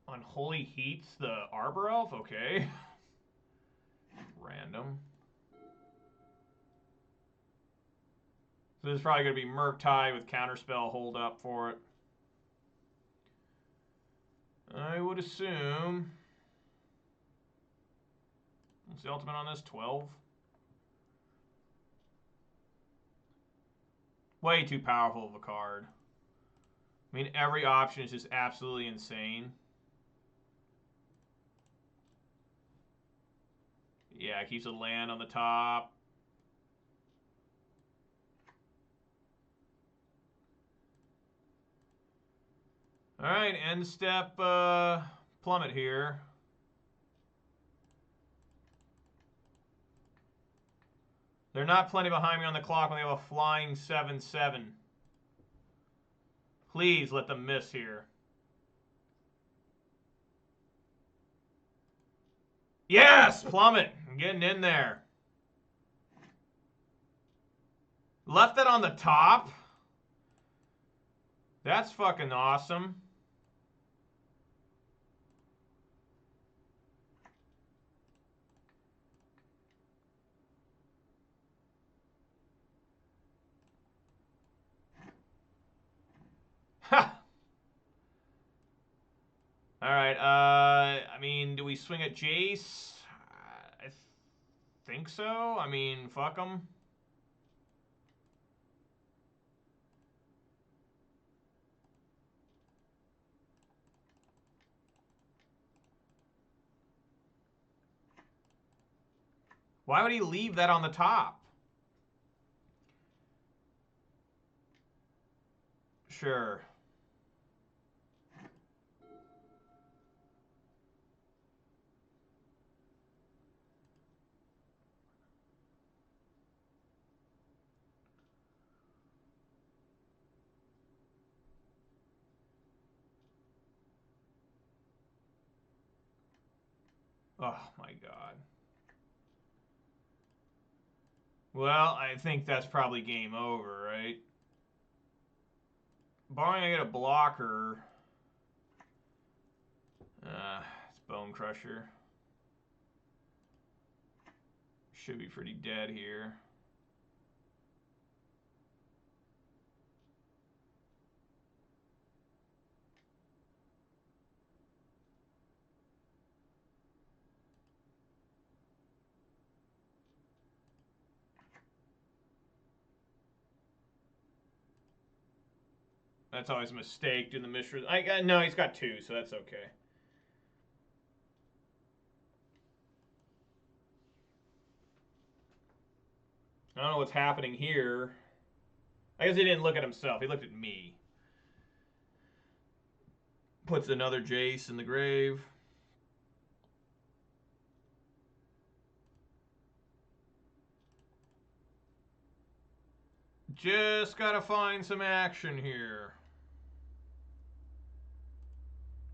Unholy Heats the Arbor Elf? Okay. Random. So this is probably going to be Murktide with Counterspell hold up for it. I would assume. What's the ultimate on this? 12? Way too powerful of a card. I mean, every option is just absolutely insane. Yeah, it keeps a land on the top. All right, end step plummet here. They're not plenty behind me on the clock when they have a flying 7-7. Please let them miss here. Yes, plummet. I'm getting in there. Left it on the top. That's fucking awesome. Ha! All right. I mean, do we swing at Jace? I think so. I mean, fuck them. Why would he leave that on the top? Sure. Oh my god. Well, I think that's probably game over, right? Barring I get a blocker. It's Bone Crusher. Should be pretty dead here. That's always a mistake doing the Mishra. No, he's got 2, so that's okay. I don't know what's happening here. I guess he didn't look at himself. He looked at me. Puts another Jace in the grave. Just gotta find some action here.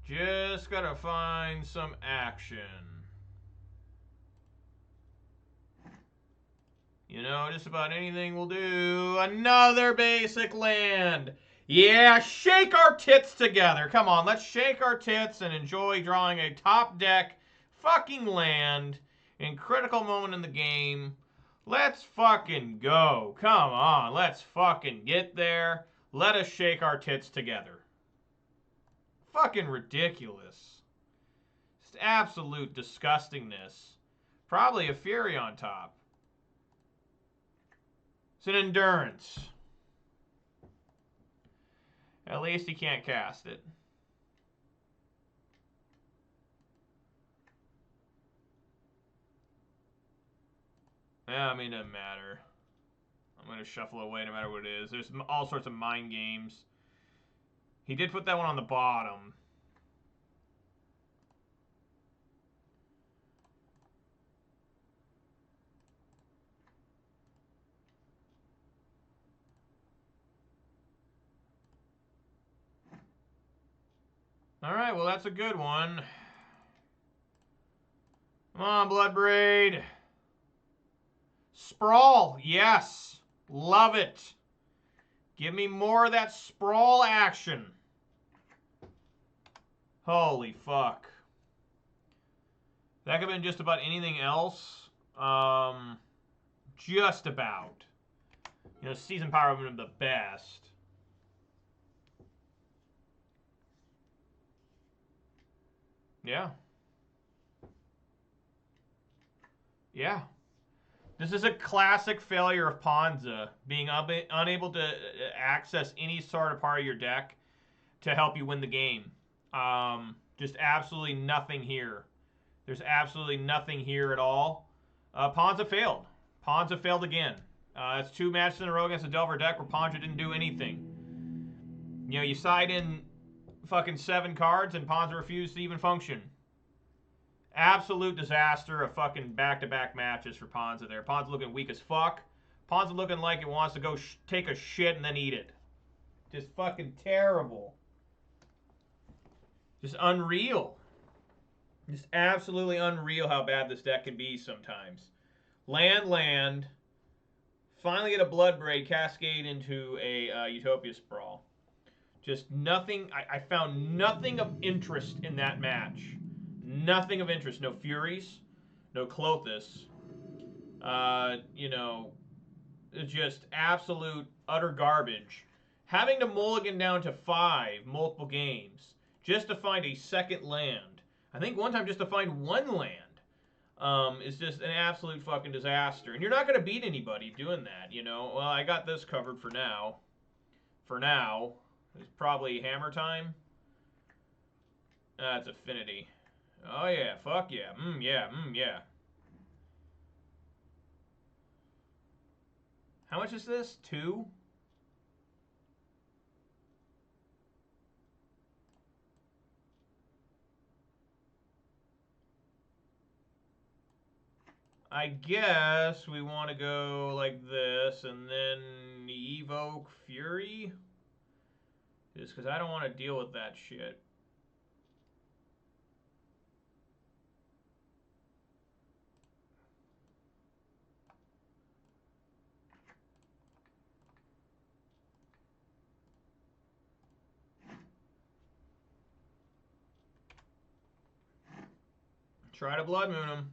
Just gotta find some action. You know, just about anything will do. Another basic land. Yeah, shake our tits together. Come on, let's shake our tits and enjoy drawing a top deck fucking land in critical moment in the game. Let's fucking go. Come on, let's fucking get there. Let us shake our tits together. Fucking ridiculous. Just absolute disgustingness. Probably a Fury on top. It's an endurance. At least he can't cast it. Yeah, I mean, it doesn't matter. I'm going to shuffle away no matter what it is. There's all sorts of mind games. He did put that one on the bottom. All right, well, that's a good one. Come on, Bloodbraid. Sprawl, yes. Love it. Give me more of that sprawl action. Holy fuck. That could have been just about anything else. Just about. You know, Season Power would have been the best. Yeah. Yeah. This is a classic failure of Ponza, being unable to access any sort of part of your deck to help you win the game. Just absolutely nothing here. There's absolutely nothing here at all. Ponza failed. Ponza failed again. It's 2 matches in a row against a Delver deck where Ponza didn't do anything. You know, you side in fucking 7 cards and Ponza refused to even function. Absolute disaster of fucking back-to-back matches for Ponza there. Ponza looking weak as fuck. Ponza looking like it wants to go take a shit and then eat it. Just fucking terrible. Just unreal. Just absolutely unreal how bad this deck can be sometimes. Land. Finally get a Blood Braid, cascade into a Utopia Sprawl. Just nothing. I found nothing of interest in that match. Nothing of interest. No Furies. No Clothis. You know, just absolute, utter garbage. Having to mulligan down to 5 multiple games just to find a second land. I think one time just to find 1 land is just an absolute fucking disaster. And you're not going to beat anybody doing that, you know. Well, I got this covered for now. For now. It's probably hammer time. It's Affinity. Oh, yeah. Fuck yeah. Yeah. How much is this? 2? I guess we want to go like this and then evoke Fury. Just because I don't want to deal with that shit. Try to Blood Moon him.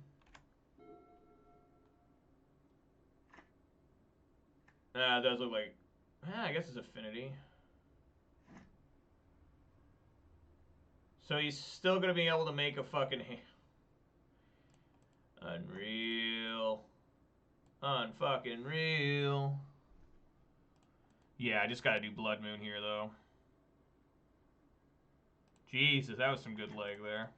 It does look like... I guess it's Affinity. So he's still going to be able to make a fucking... Unreal. Unfucking real. Yeah, I just got to do Blood Moon here, though. Jesus, that was some good leg there.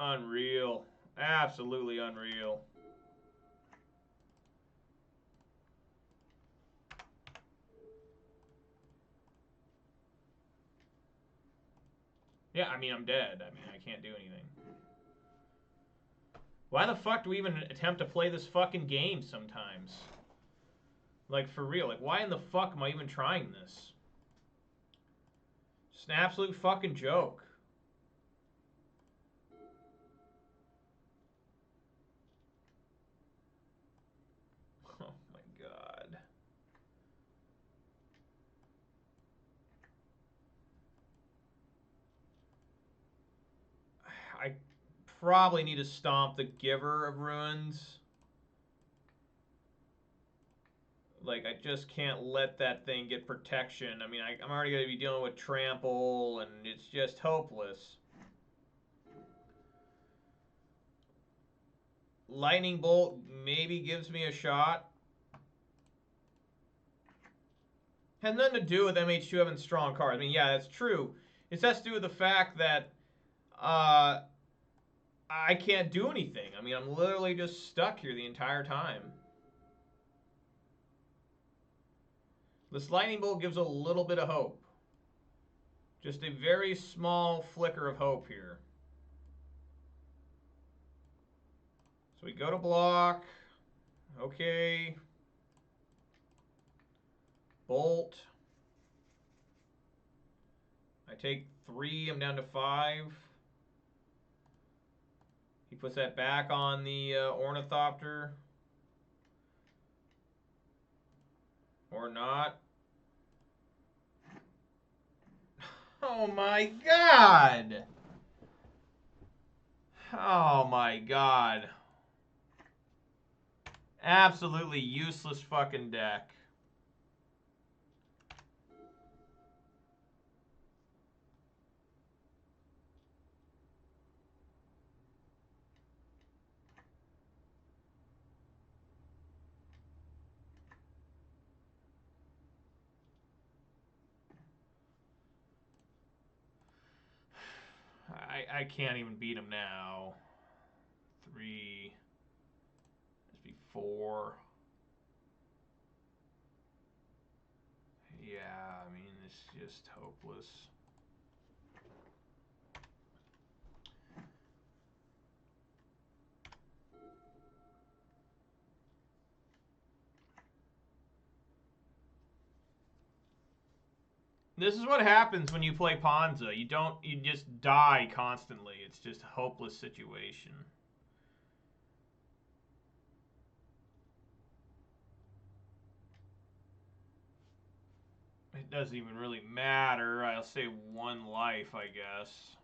Unreal. Absolutely unreal. Yeah, I mean, I'm dead. I mean, I can't do anything. Why the fuck do we even attempt to play this fucking game sometimes? Like, for real. Like, why in the fuck am I even trying this? Just an absolute fucking joke. Oh my god. I probably need to stomp the Giver of Ruins. Like, I just can't let that thing get protection. I mean, I'm already going to be dealing with Trample, and it's just hopeless. Lightning Bolt maybe gives me a shot. Had nothing to do with MH2 having strong cards. I mean, yeah, that's true. It has to do with the fact that I can't do anything. I mean, I'm literally just stuck here the entire time. This Lightning Bolt gives a little bit of hope. Just a very small flicker of hope here. So we go to block. Okay. Bolt. I take 3. I'm down to 5. He puts that back on the Ornithopter. Or not. Oh my god! Oh my god. Absolutely useless fucking deck. I can't even beat him now. 3. Must be 4. Yeah, I mean, it's just hopeless. This is what happens when you play Ponza. You just die constantly. It's just a hopeless situation. It doesn't even really matter. I'll say 1 life, I guess.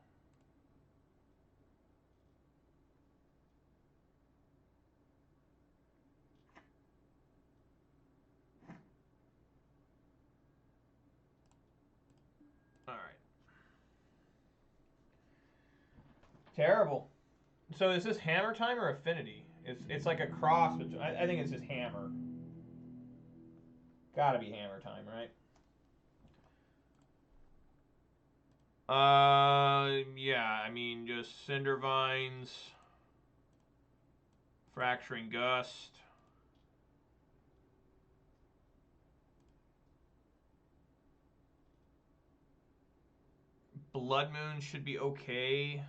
All right. Terrible. So is this hammer time or affinity? It's like a cross, but I think it's just hammer. Gotta be hammer time, right? Yeah, I mean, just Cinder Vines, Fracturing Gust. Blood Moon should be okay.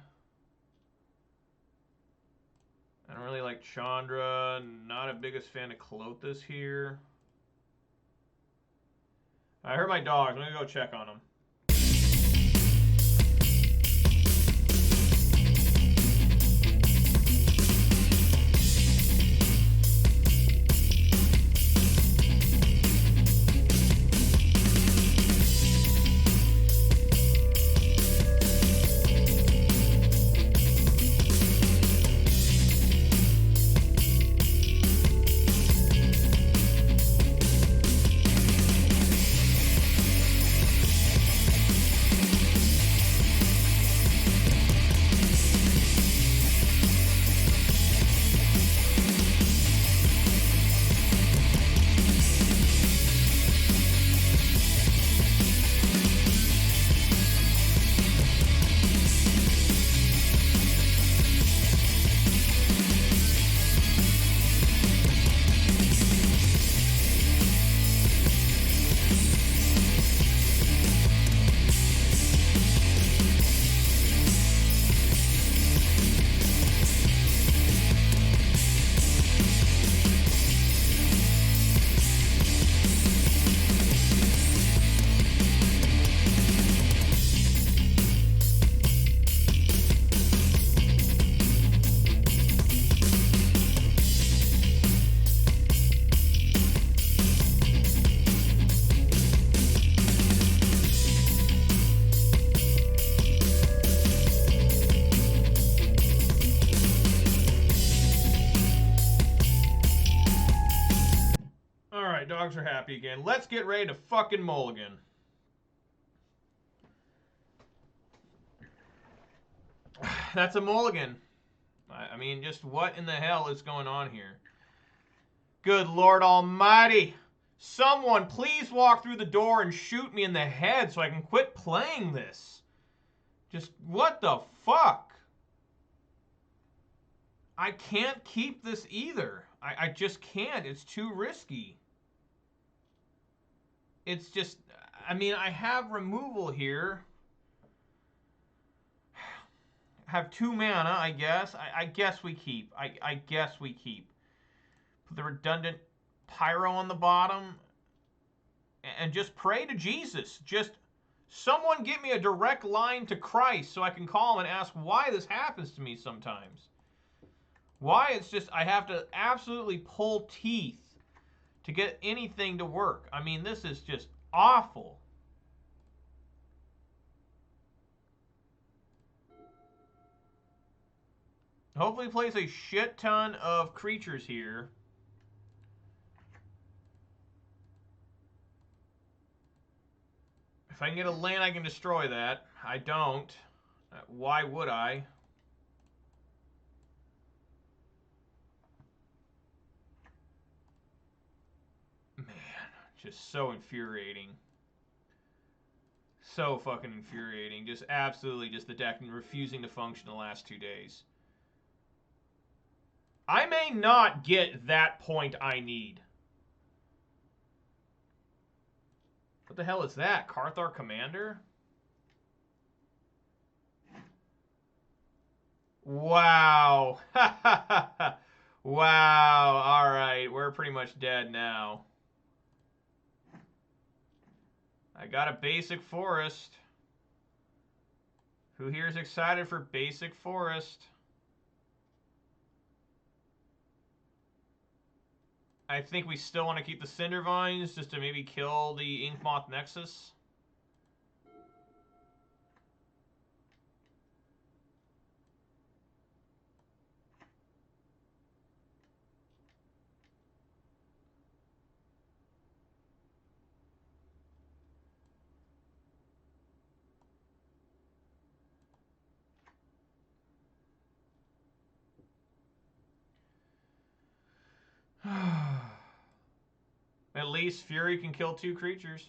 I don't really like Chandra. Not a biggest fan of Klothys here. I heard my dogs. I'm going to go check on them. Dogs are happy again. Let's get ready to fucking mulligan. That's a mulligan. I mean, just what in the hell is going on here? Good Lord Almighty. Someone please walk through the door and shoot me in the head so I can quit playing this. Just what the fuck? I can't keep this either. I just can't. It's too risky. It's just, I mean, I have removal here. Have 2 mana, I guess. I guess we keep. I guess we keep. Put the redundant Pyro on the bottom. And just pray to Jesus. Just someone get me a direct line to Christ so I can call him and ask why this happens to me sometimes. Why it's just, I have to absolutely pull teeth to get anything to work. I mean, this is just awful. Hopefully he plays a shit ton of creatures here. If I can get a land, I can destroy that. I don't. Why would I? Man, just so infuriating. So fucking infuriating. Just absolutely just the deck refusing to function the last 2 days. I may not get that point I need. What the hell is that? Karthar Commander? Wow. Wow. All right. We're pretty much dead now. I got a basic forest. Who here is excited for basic forest? I think we still want to keep the Cinder Vines just to maybe kill the Inkmoth Nexus. At least Fury can kill 2 creatures.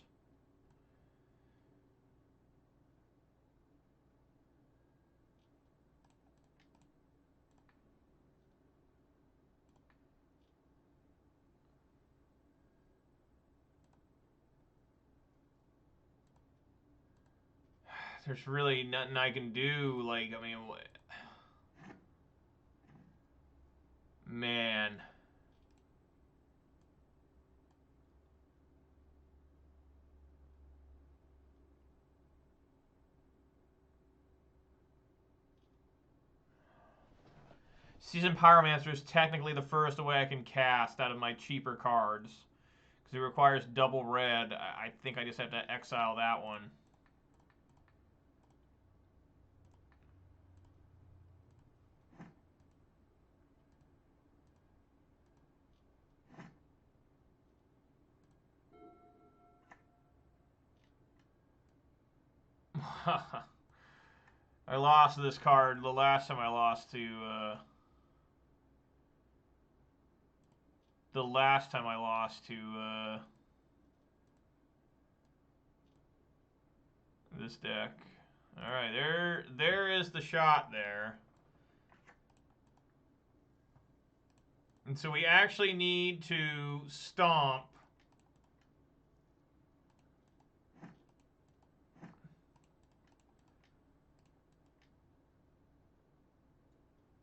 There's really nothing I can do. Like, I mean, what? Man. Seasoned Pyromancer is technically the first way I can cast out of my cheaper cards. Because it requires double red. I think I just have to exile that one. I lost this card the last time I lost to... the last time I lost to... this deck. Alright, there is the shot there. And so we actually need to stomp.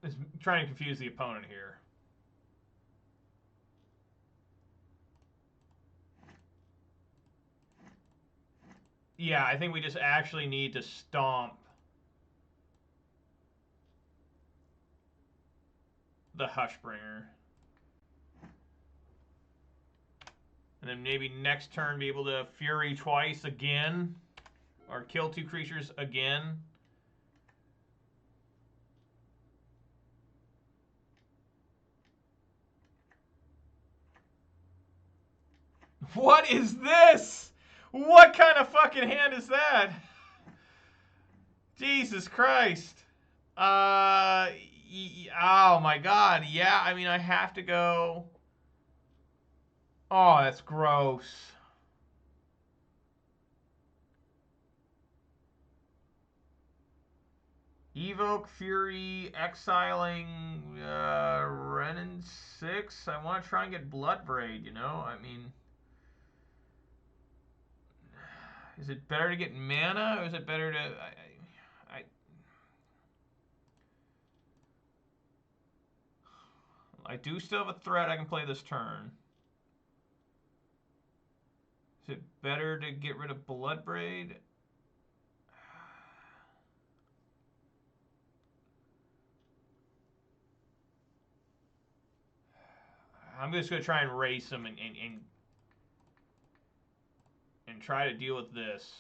Is trying to confuse the opponent here. Yeah, I think we just actually need to stomp the Hushbringer. And then maybe next turn be able to Fury twice again. Or kill 2 creatures again. What is this? What kind of fucking hand is that? Jesus Christ. Oh my god. Yeah, I mean, I have to go. Oh, that's gross. Evoke, Fury, exiling Renin 6. I want to try and get Bloodbraid, you know? I mean... Is it better to get mana, or is it better to... I do still have a threat I can play this turn. Is it better to get rid of Bloodbraid? I'm just going to try and race him and try to deal with this.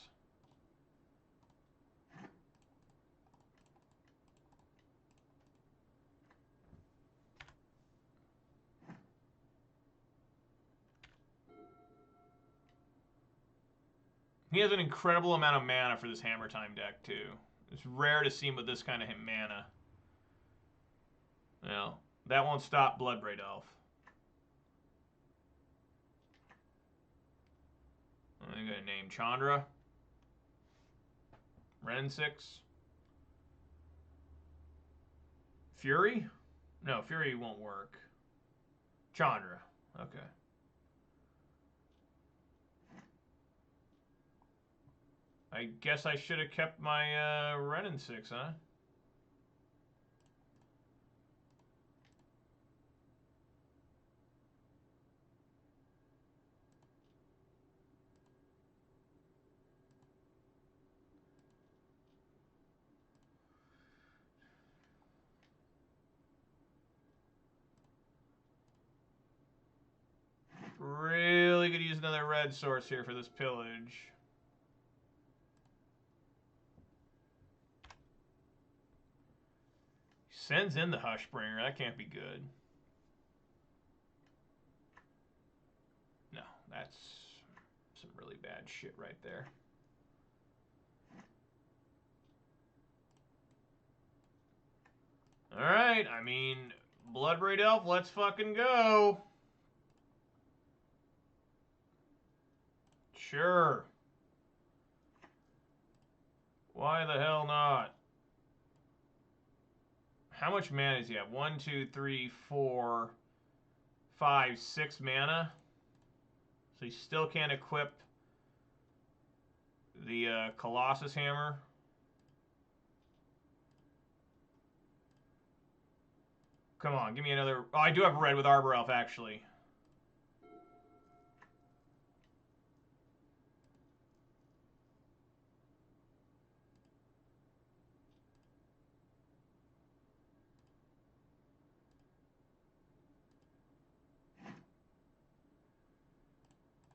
He has an incredible amount of mana for this Hammer Time deck, too. It's rare to see him with this kind of mana. Well, that won't stop Bloodbraid Elf. I'm going to name Chandra. Ren 6. Fury? No, Fury won't work. Chandra. Okay. I guess I should have kept my Ren in 6, huh? Really could use another red source here for this pillage. Sends in the Hushbringer. That can't be good. No, that's some really bad shit right there. Alright, I mean, Bloodbraid Elf, let's fucking go. Sure. Why the hell not? How much mana does he have? 1, 2, 3, 4, 5, 6 mana. So he still can't equip the Colossus Hammer. Come on, give me another. Oh, I do have red with Arbor Elf, actually.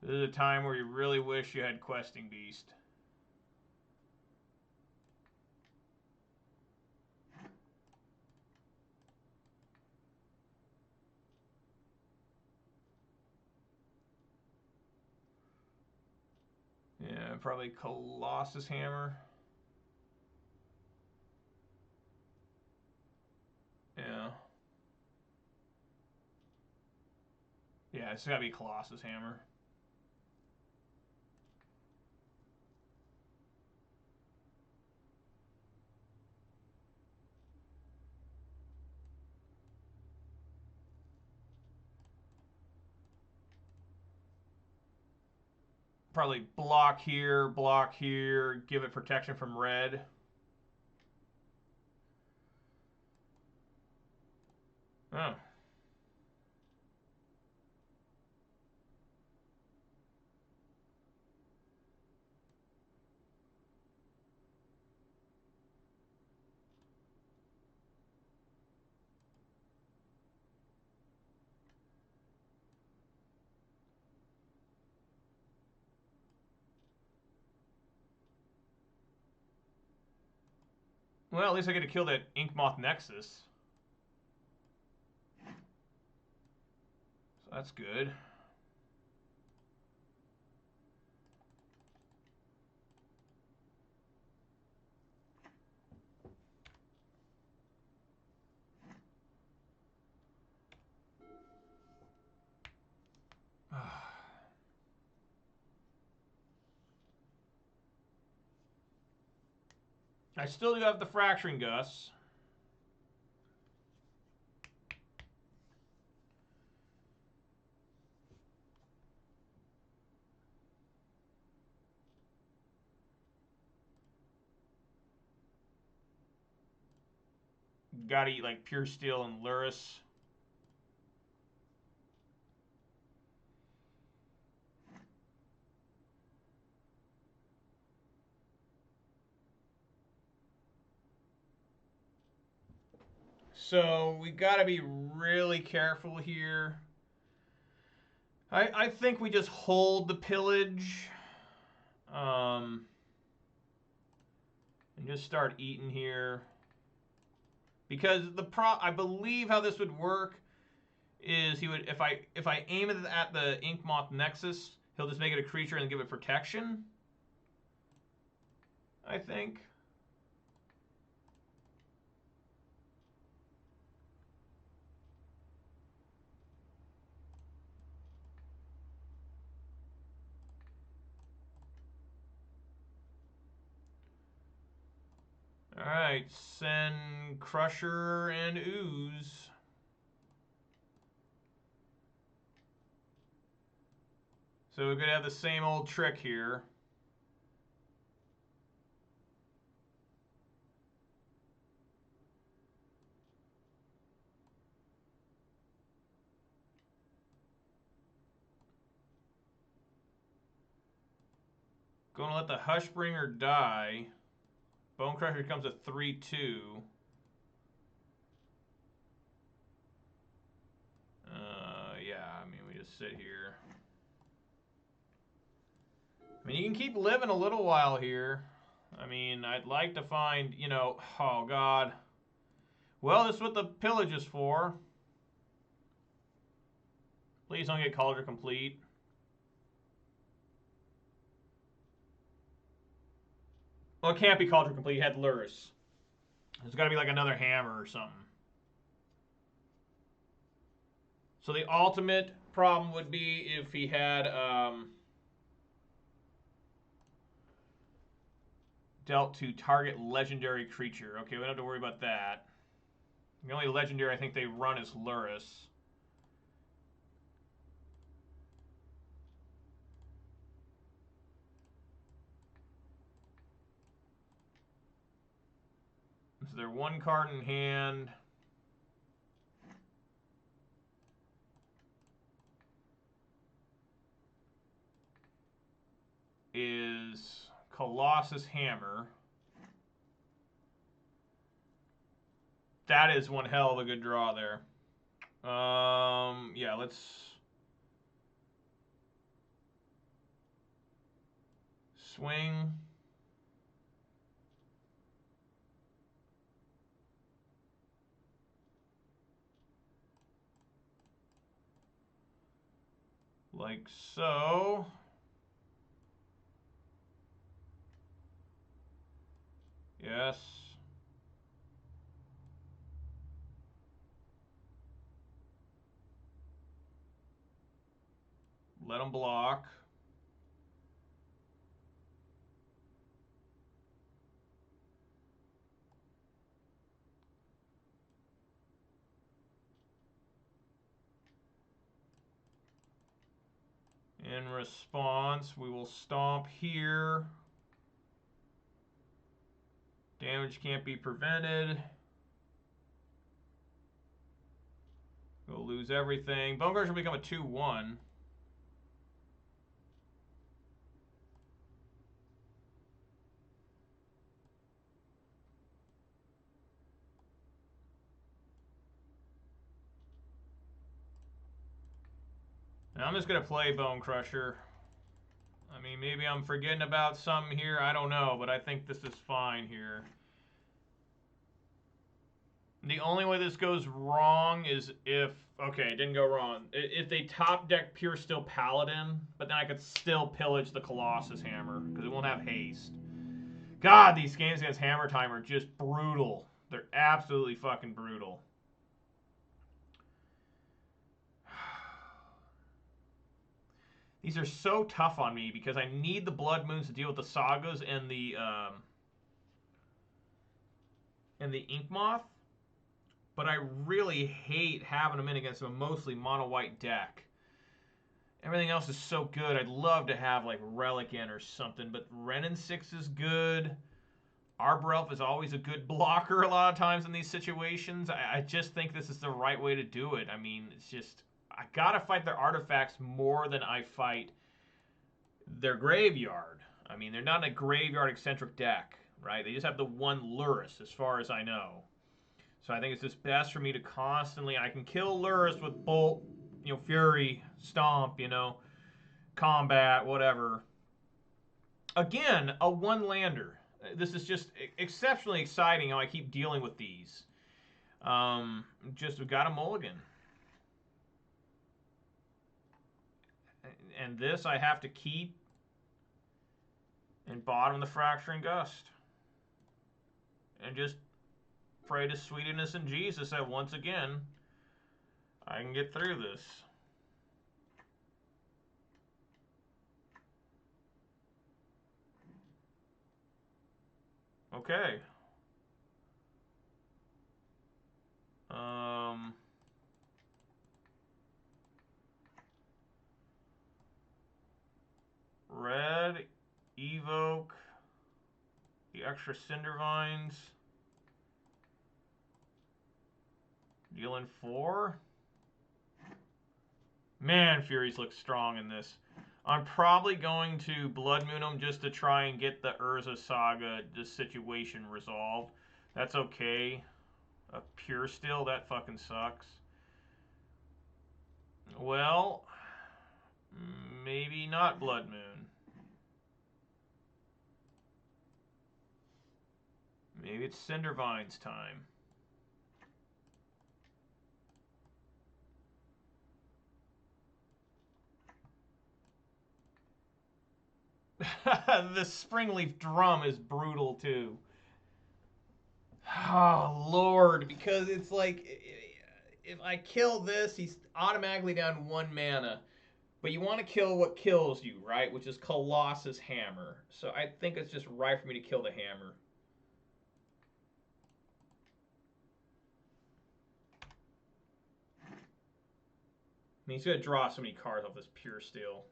This is a time where you really wish you had Questing Beast. Yeah, probably Colossus Hammer. Yeah. Yeah, it's gotta be Colossus Hammer. Probably block here, give it protection from red. Oh. Well, at least I get to kill that Inkmoth Nexus. So that's good. I still do have the Fracturing Gus. Gotta eat like Pure Steel and Luris. So we gotta be really careful here. I think we just hold the pillage. And just start eating here. Because I believe how this would work is he would if I aim it at the Inkmoth Nexus, he'll just make it a creature and give it protection. I think. Alright, send Crusher and Ooze. So we're going to have the same old trick here. Going to let the Hushbringer die. Bone Crusher becomes a 3/2. Yeah, I mean, we just sit here. I mean, you can keep living a little while here. I mean, I'd like to find, you know, oh, God. Well, this is what the pillage is for. Please don't get Cauldron Complete. Well, it can't be Cauldron Complete. He had Luris. There's got to be like another hammer or something. So the ultimate problem would be if he had dealt to target legendary creature. Okay, we don't have to worry about that. The only legendary I think they run is Luris. So they're one card in hand. Is Colossus Hammer. That is one hell of a good draw there. Yeah, let's swing. Like so. Yes. Let him block. In response, we will stomp here. Damage can't be prevented. We'll lose everything. Bone Crusher will become a 2/1. And I'm just going to play Bone Crusher. I mean, maybe I'm forgetting about something here. I don't know, but I think this is fine here. The only way this goes wrong is if... Okay, it didn't go wrong. If they top deck Pure Steel Paladin, but then I could still pillage the Colossus Hammer, because it won't have haste. God, these games against Hammer Time are just brutal. They're absolutely fucking brutal. These are so tough on me because I need the Blood Moons to deal with the Sagas and the Ink Moth. But I really hate having them in against a mostly mono-white deck. Everything else is so good. I'd love to have like Relic in or something, but Renin 6 is good. Arbor Elf is always a good blocker a lot of times in these situations. I just think this is the right way to do it. I mean, it's just... I gotta fight their artifacts more than I fight their graveyard. I mean, they're not a graveyard-eccentric deck, right? They just have the one Luris, as far as I know. So I think it's just best for me to constantly... I can kill Luris with Bolt, you know, Fury, Stomp, you know, Combat, whatever. Again, a one-lander. This is just exceptionally exciting how I keep dealing with these. Just, we've got a mulligan. And this I have to keep and bottom the Fracturing Gust. And just pray to sweet innocent Jesus that once again I can get through this. Okay. Evoke. The extra Cinder Vines. Dealing 4. Man, Furies look strong in this. I'm probably going to Blood Moon them just to try and get the Urza Saga situation resolved. That's okay. A Pure Steel, that fucking sucks. Well, maybe not Blood Moon. Maybe it's Cinder Vines time. The Springleaf Drum is brutal too. Oh, Lord, because it's like, if I kill this, he's automatically down 1 mana. But you want to kill what kills you, right? Which is Colossus Hammer. So I think it's just right for me to kill the Hammer. I mean, he's going to draw so many cards off this Pure Steel.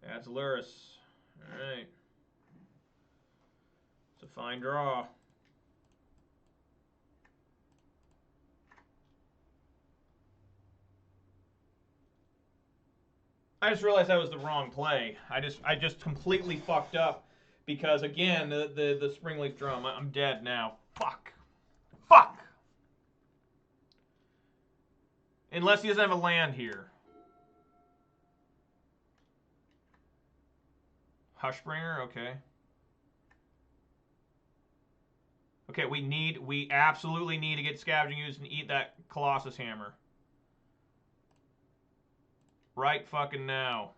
That's Luris. Alright. It's a fine draw. I just realized that was the wrong play. I just completely fucked up because again the Springleaf Drum. I'm dead now. Fuck. Fuck. Unless he doesn't have a land here. Hushbringer, okay. Okay, we absolutely need to get Scavenging Ooze and eat that Colossus Hammer. Right fucking now.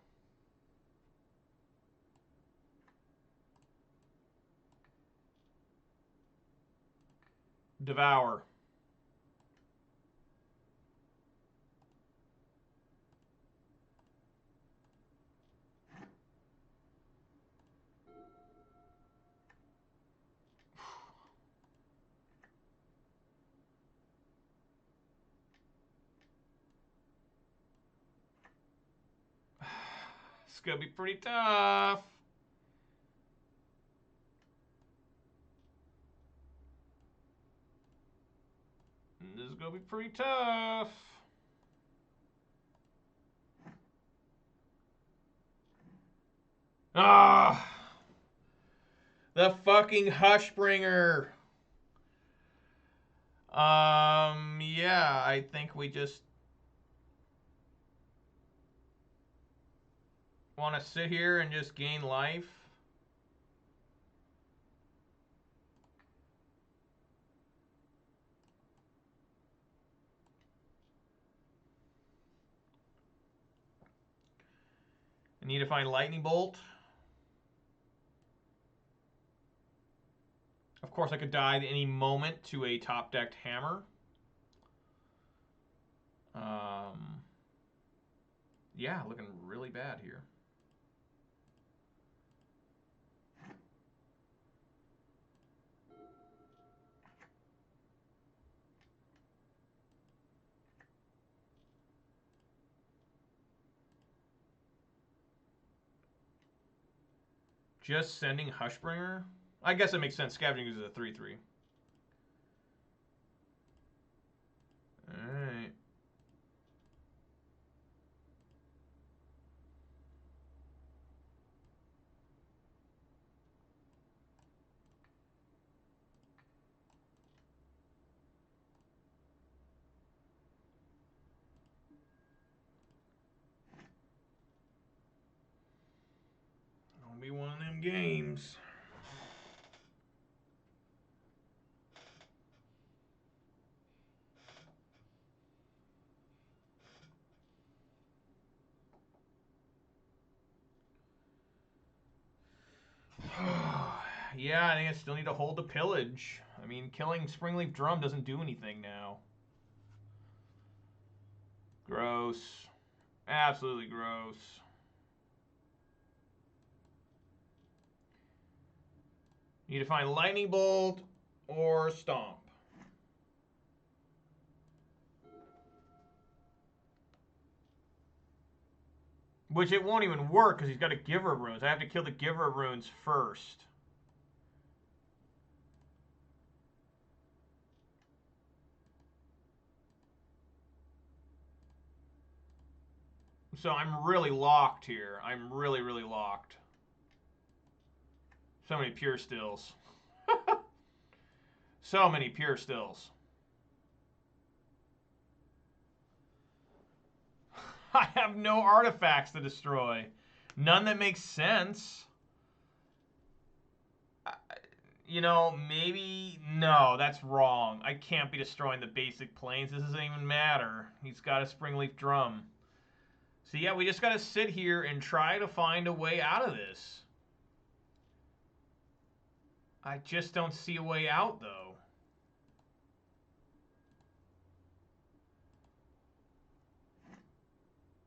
Devour. It's gonna be pretty tough. This is gonna be pretty tough. Ah, the fucking Hushbringer. Yeah, I think we just want to sit here and just gain life. I need to find Lightning Bolt. Of course, I could die at any moment to a top-decked Hammer. Yeah, looking really bad here. Just sending Hushbringer? I guess it makes sense. Scavenging is a 3/3. Alright. Gonna be one of them games. Yeah, I think I still need to hold the pillage. I mean, killing Springleaf Drum doesn't do anything now. Gross. Absolutely gross. Need to find Lightning Bolt or Stomp. Which it won't even work because he's got a Giver of Runes. I have to kill the Giver of Runes first. So I'm really locked here. I'm really, really locked. So many pure stills. So many pure stills. I have no artifacts to destroy. None that make sense. You know, maybe... No, that's wrong. I can't be destroying the basic planes. This doesn't even matter. He's got a Springleaf Drum. So yeah, we just got to sit here and try to find a way out of this. I just don't see a way out, though.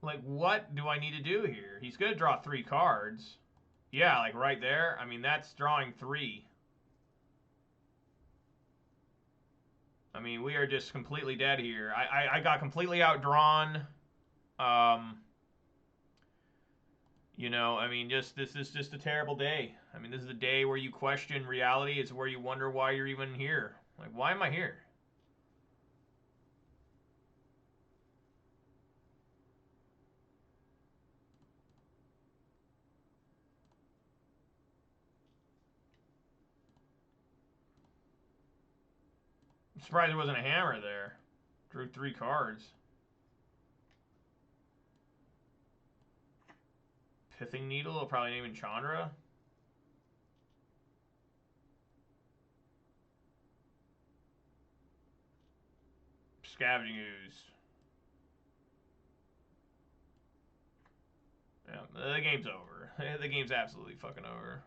Like, what do I need to do here? He's going to draw 3 cards. Yeah, like right there. I mean, that's drawing 3. I mean, we are just completely dead here. I got completely outdrawn. You know, I mean, this is just a terrible day. I mean, this is a day where you question reality. It's where you wonder why you're even here. Like, why am I here? I'm surprised there wasn't a hammer there. Drew 3 cards. Pithing Needle, probably naming Chandra. Scavenging Ooze. Yeah, the game's over. The game's absolutely fucking over.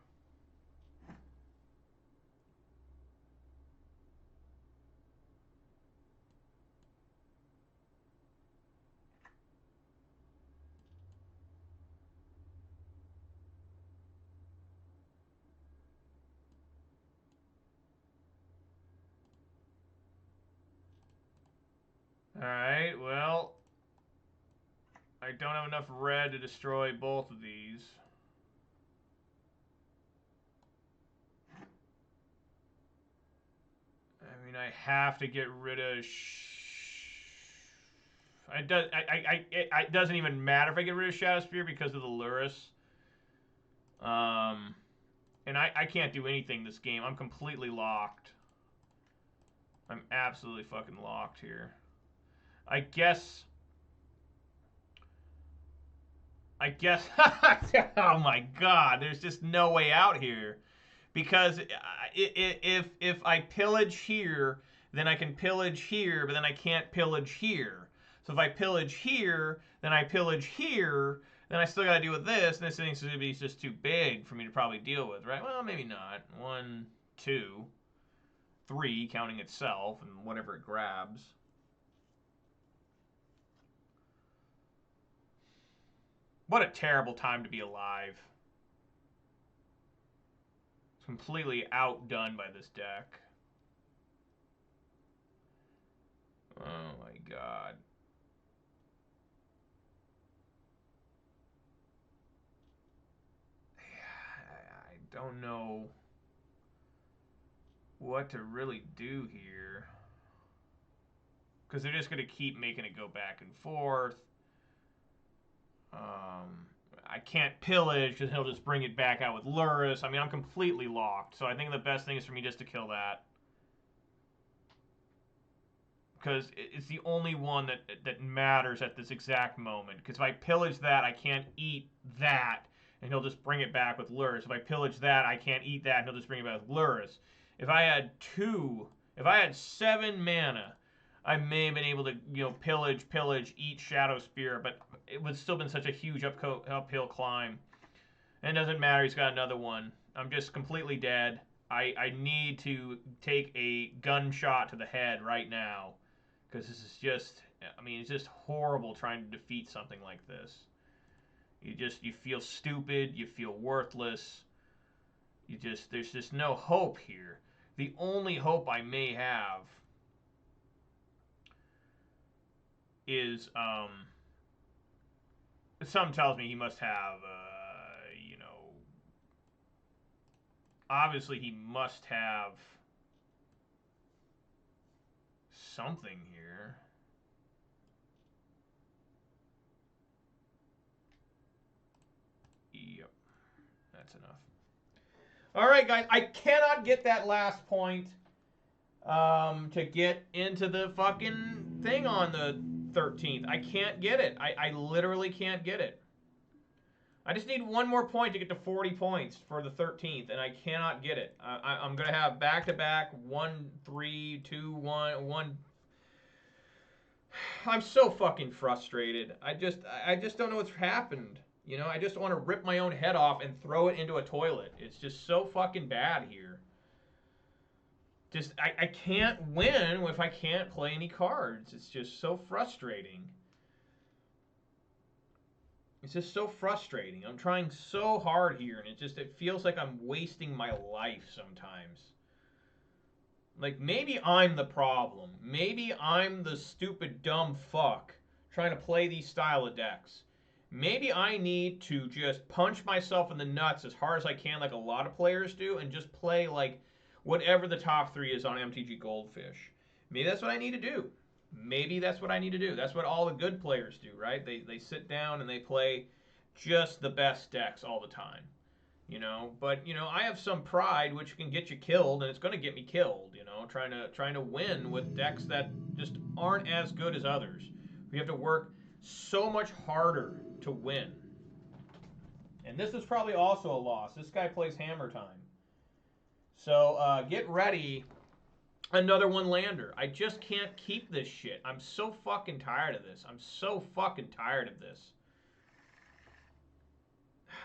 Alright, well, I don't have enough red to destroy both of these. I mean, I have to get rid of... It doesn't even matter if I get rid of Shadow Spear because of the Luris. And I can't do anything this game. I'm completely locked. I'm absolutely fucking locked here. I guess... oh my god, there's just no way out here. Because if I pillage here, then I can pillage here, but then I can't pillage here. So if I pillage here, then I pillage here, then I still got to deal with this, and this thing's going to be just too big for me to probably deal with, right? Well, maybe not. 1, 2, 3, counting itself, and whatever it grabs. What a terrible time to be alive. It's completely outdone by this deck. Oh my god. I don't know what to really do here. Because they're just going to keep making it go back and forth. I can't pillage because he'll just bring it back out with Luris. I mean, I'm completely locked. So I think the best thing is for me just to kill that. Because it's the only one that matters at this exact moment. Because if I pillage that, I can't eat that, and he'll just bring it back with Luris. If I pillage that, I can't eat that, and he'll just bring it back with Luris. If I had 7 mana, I may have been able to, you know, pillage, eat Shadow Spear, but it would still been such a huge uphill climb. And it doesn't matter, he's got another one. I'm just completely dead. I need to take a gunshot to the head right now. Because this is just, I mean, it's just horrible trying to defeat something like this. You feel stupid, you feel worthless. There's just no hope here. The only hope I may have is Something tells me he must have, obviously he must have something here. Yep, that's enough. All right, guys, I cannot get that last point to get into the fucking thing on the 13th. I can't get it. I literally can't get it. I just need one more point to get to 40 points for the 13th, and I cannot get it. I'm going to have back-to-back 1, 3, 2, 1, 1. I'm so fucking frustrated. I just don't know what's happened. You know, I just want to rip my own head off and throw it into a toilet. It's just so fucking bad here. Just, I can't win if I can't play any cards. It's just so frustrating. It's just so frustrating. I'm trying so hard here, and it feels like I'm wasting my life sometimes. Like, maybe I'm the problem. Maybe I'm the stupid, dumb fuck trying to play these style of decks. Maybe I need to just punch myself in the nuts as hard as I can, like a lot of players do, and just play, like, whatever the top 3 is on MTG Goldfish. Maybe that's what I need to do. Maybe that's what I need to do. That's what all the good players do, right? They sit down and they play just the best decks all the time. But I have some pride which can get you killed, and it's going to get me killed, trying to win with decks that just aren't as good as others. We have to work so much harder to win. And this is probably also a loss. This guy plays Hammer Time. So get ready. Another one lander. I just can't keep this shit. I'm so fucking tired of this. I'm so fucking tired of this.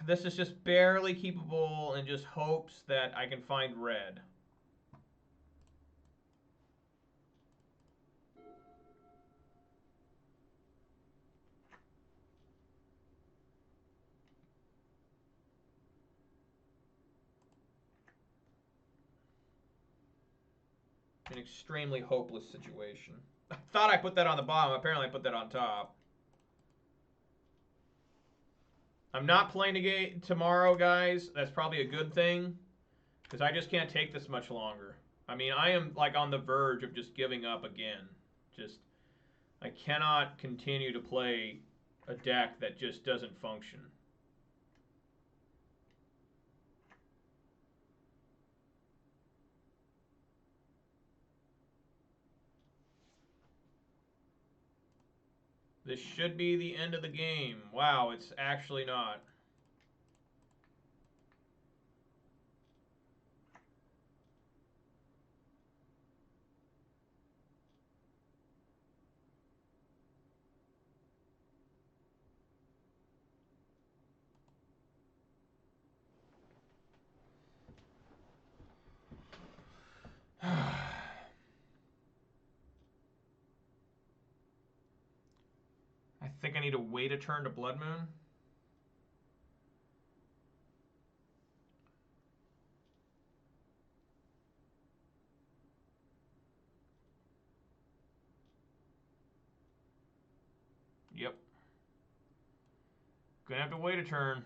This is just barely keepable and just hopes that I can find red. An extremely hopeless situation. I thought I put that on the bottom. Apparently I put that on top. I'm not playing again tomorrow, guys. That's probably a good thing, because I just can't take this much longer. I mean, I am like on the verge of just giving up again. I cannot continue to play a deck that just doesn't function. This should be the end of the game. Wow, it's actually not. I think I need to wait a turn to Blood Moon. Yep. Gonna have to wait a turn.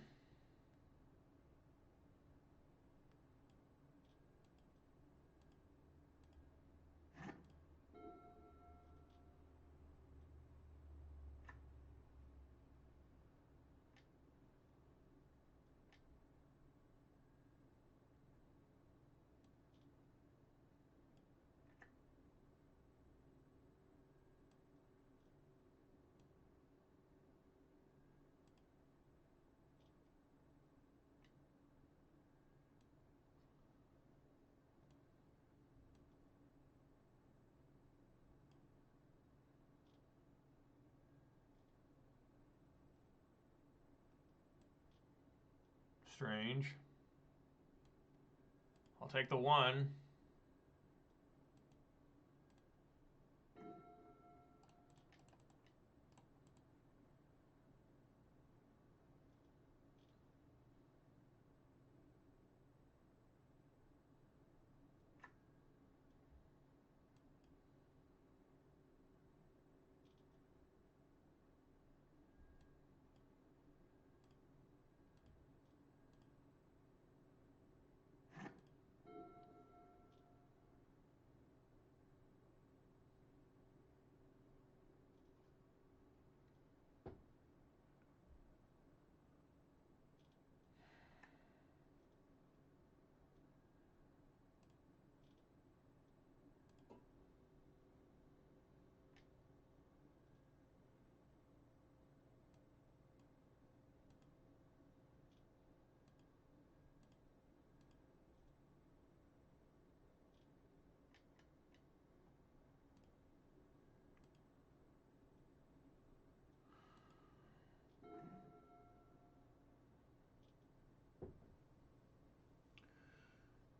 Strange. I'll take the 1.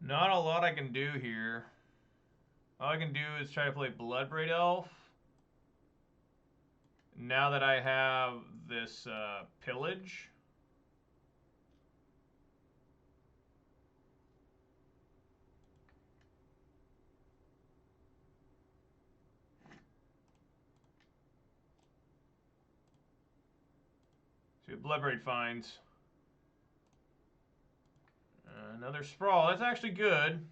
Not a lot I can do here. All I can do is try to play Bloodbraid Elf. Now that I have this pillage. See what Bloodbraid finds. Another Sprawl. That's actually good.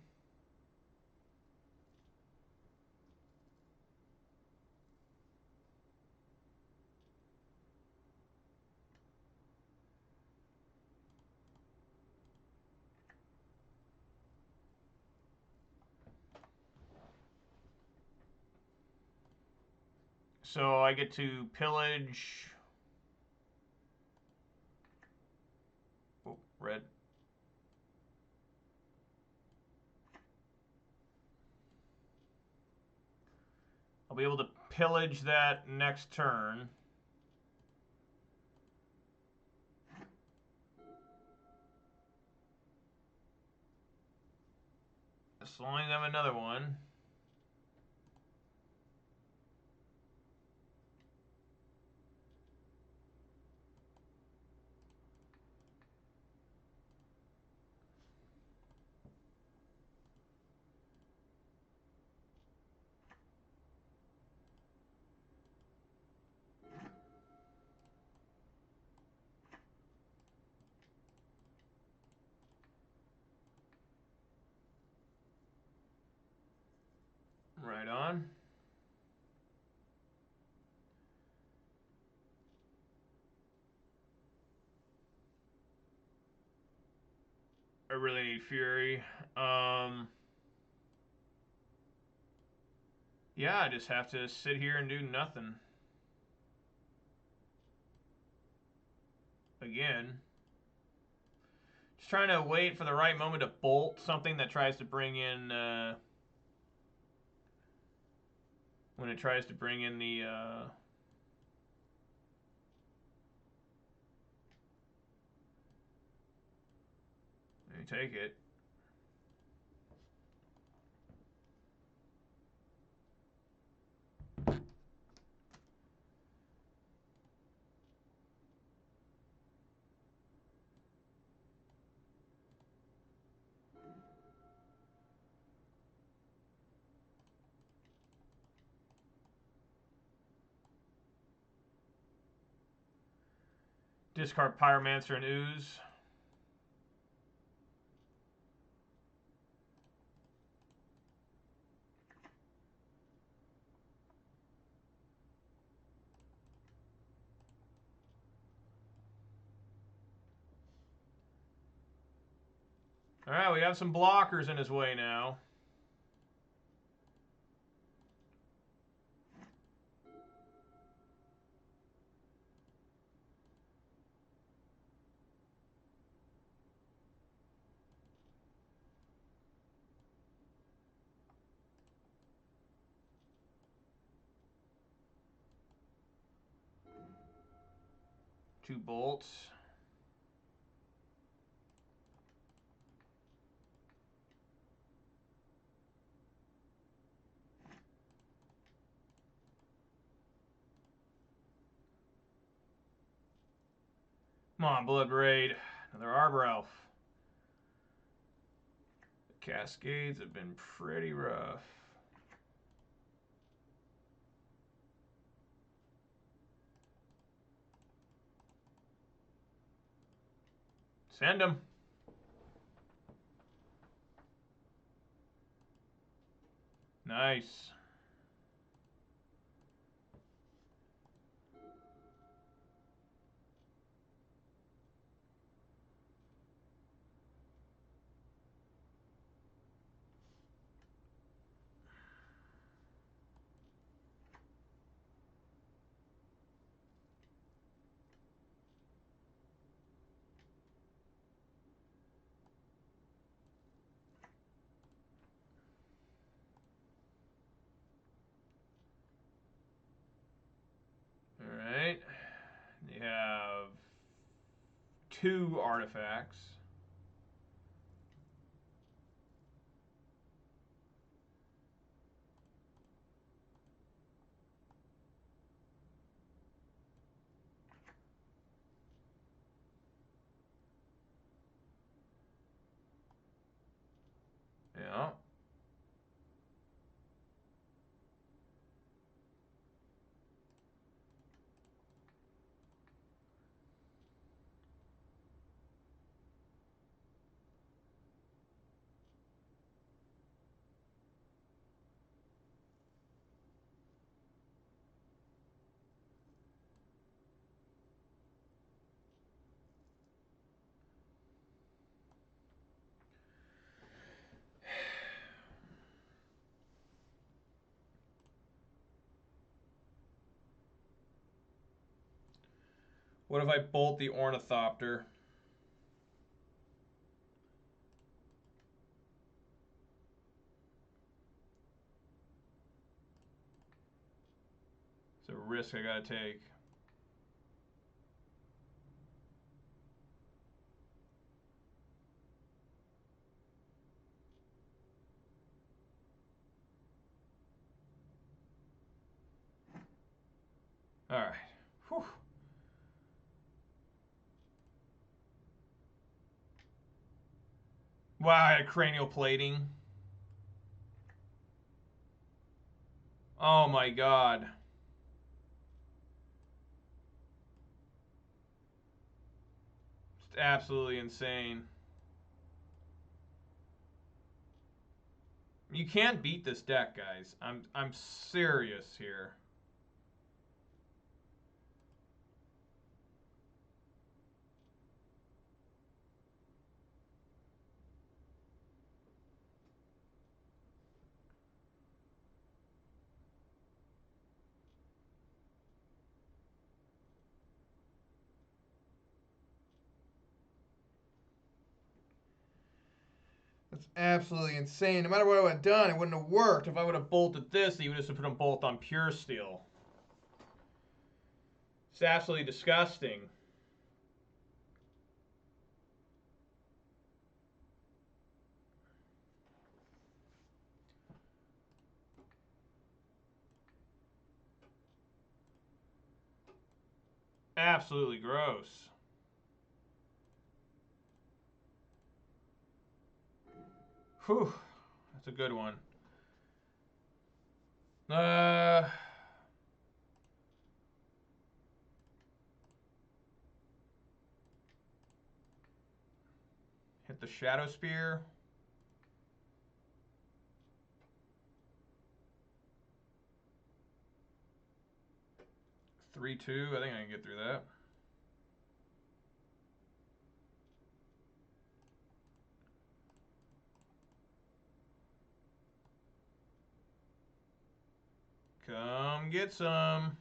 So I get to pillage. Oh, red. I'll be able to pillage that next turn. As long as I have another one. Right on. I really need Fury. Yeah, I just have to sit here and do nothing. Again. Just trying to wait for the right moment to bolt something that tries to bring in... when it tries to bring in the... Let me take it. Discard Pyromancer and Ooze. Alright, we have some blockers in his way now. Two bolts. Come on, Bloodbraid. Another Arbor Elf. The Cascades have been pretty rough. Send him. Nice. Alright. You have two artifacts. What if I bolt the Ornithopter? It's a risk I gotta take. All right. Whew. Wow, I had cranial plating. Oh my god. It's absolutely insane. You can't beat this deck, guys. I'm serious here. That's absolutely insane. No matter what I would have done, it wouldn't have worked. If I would have bolted this, he would have put him bolt on pure steel. It's absolutely disgusting. Absolutely gross. Whew. That's a good one. Hit the Shadow Spear. (3-2). I think I can get through that. Come get some.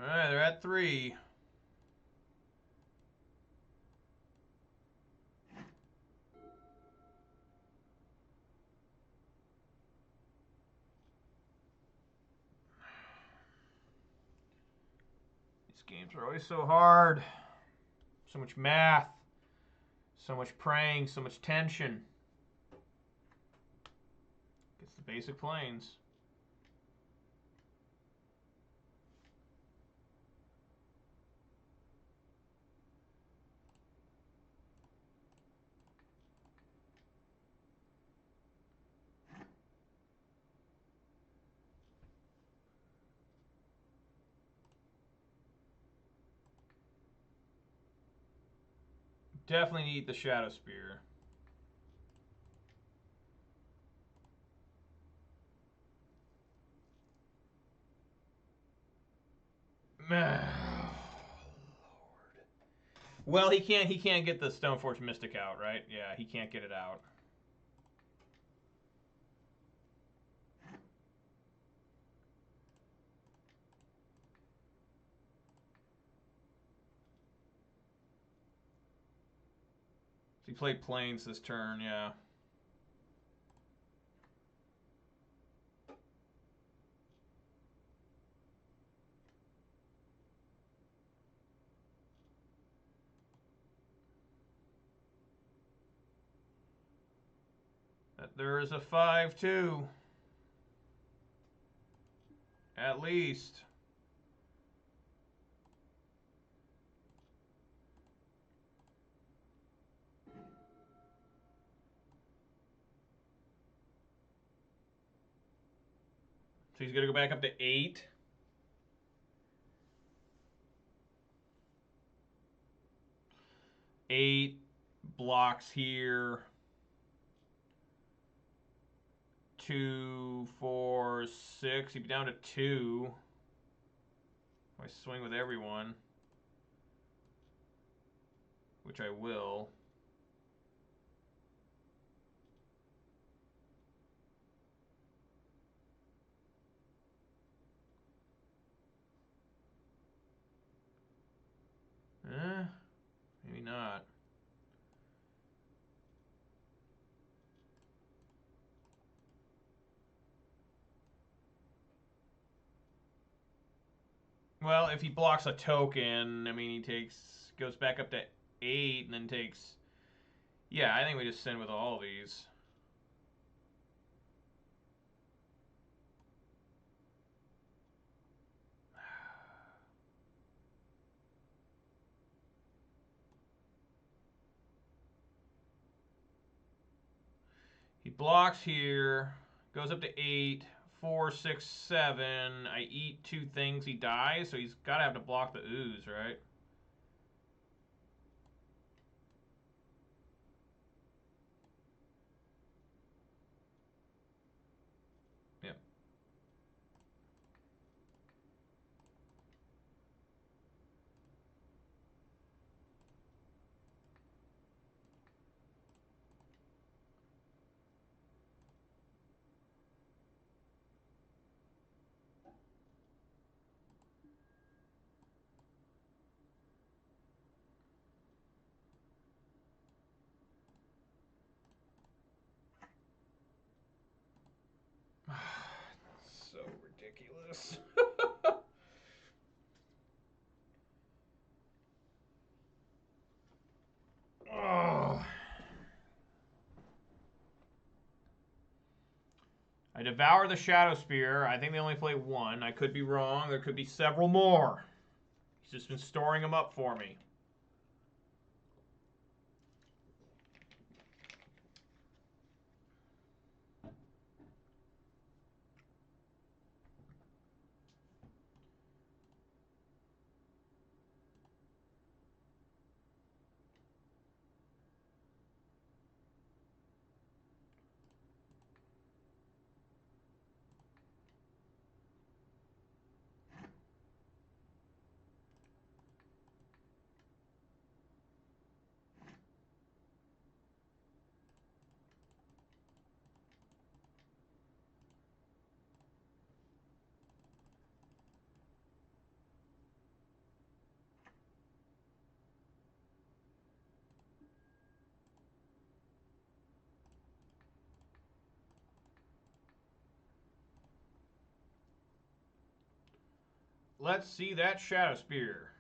All right, they're at 3. These games are always so hard. So much math. So much praying. So much tension. Gets the basic planes. Definitely need the Shadow Spear. Lord. Well, he can't get the Stoneforge Mystic out, right? Yeah, he can't get it out. So he played Plains this turn, yeah. There is a 5-2. At least. So he's going to go back up to 8. 8 blocks here. 2, 4, 6. He'd be down to 2. If I swing with everyone, which I will. Maybe not. Well, if he blocks a token, I mean, he goes back up to 8 and then takes... Yeah, I think we just send with all these. He blocks here, goes up to 8, 4, 6, 7. I eat 2 things, he dies, so he's got to have to block the ooze, right? Yep. So ridiculous. Oh. I devour the Shadow Spear. I think they only play 1. I could be wrong. There could be several more. He's just been storing them up for me. Let's see that Shadow Spear.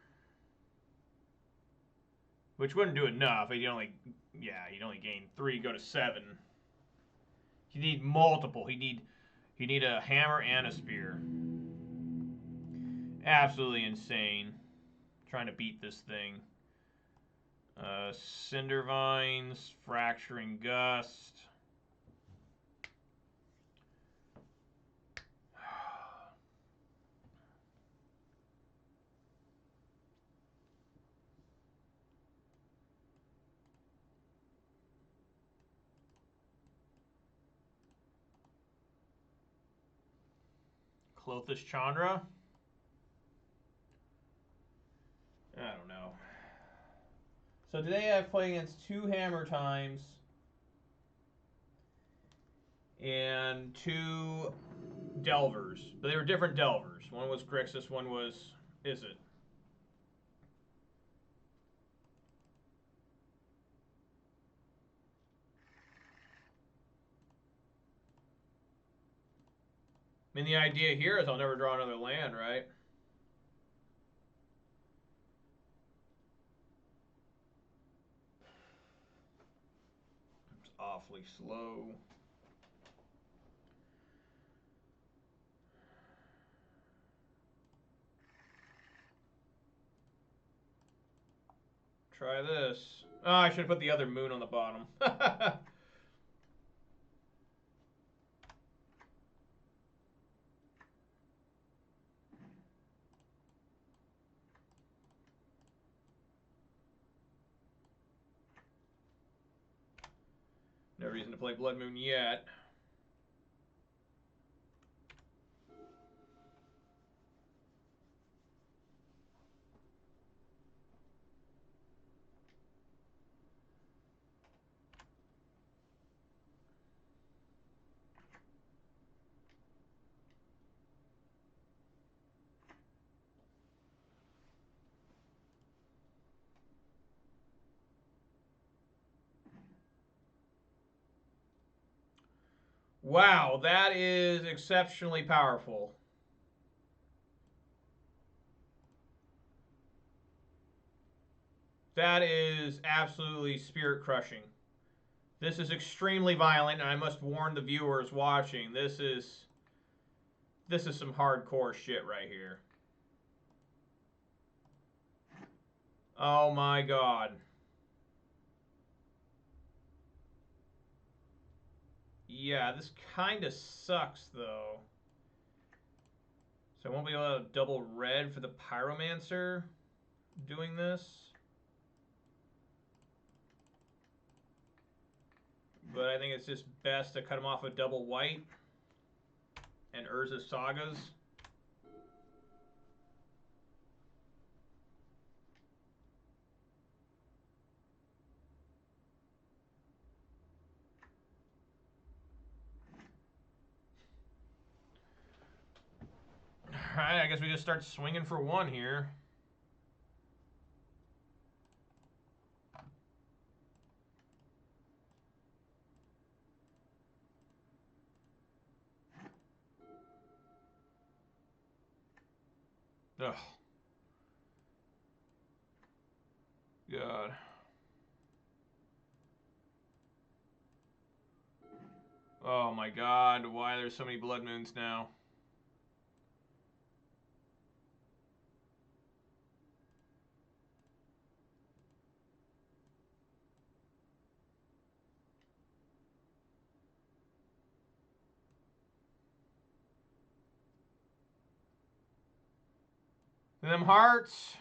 Which wouldn't do enough. You'd only gain 3, go to 7. You need multiple. You need a hammer and a spear. Absolutely insane. Trying to beat this thing. Cinder Vines, Fracturing Gust. Clothis Chandra? I don't know. So today I've played against 2 Hammer Times and 2 Delvers. But they were different Delvers. One was Grixis, one was Izzet. I mean, the idea here is I'll never draw another land, right? It's awfully slow. Try this. Oh, I should have put the other moon on the bottom. No reason to play Blood Moon yet. Wow, that is exceptionally powerful. That is absolutely spirit crushing. This is extremely violent, and I must warn the viewers watching, this is some hardcore shit right here. Oh my god. Yeah, this kind of sucks, though. So I won't be able to double red for the Pyromancer doing this. But I think it's just best to cut him off with double white and Urza's Sagas. Alright, I guess we just start swinging for one here. Ugh. God. Oh my god, why are there so many Blood Moons now? Them hearts.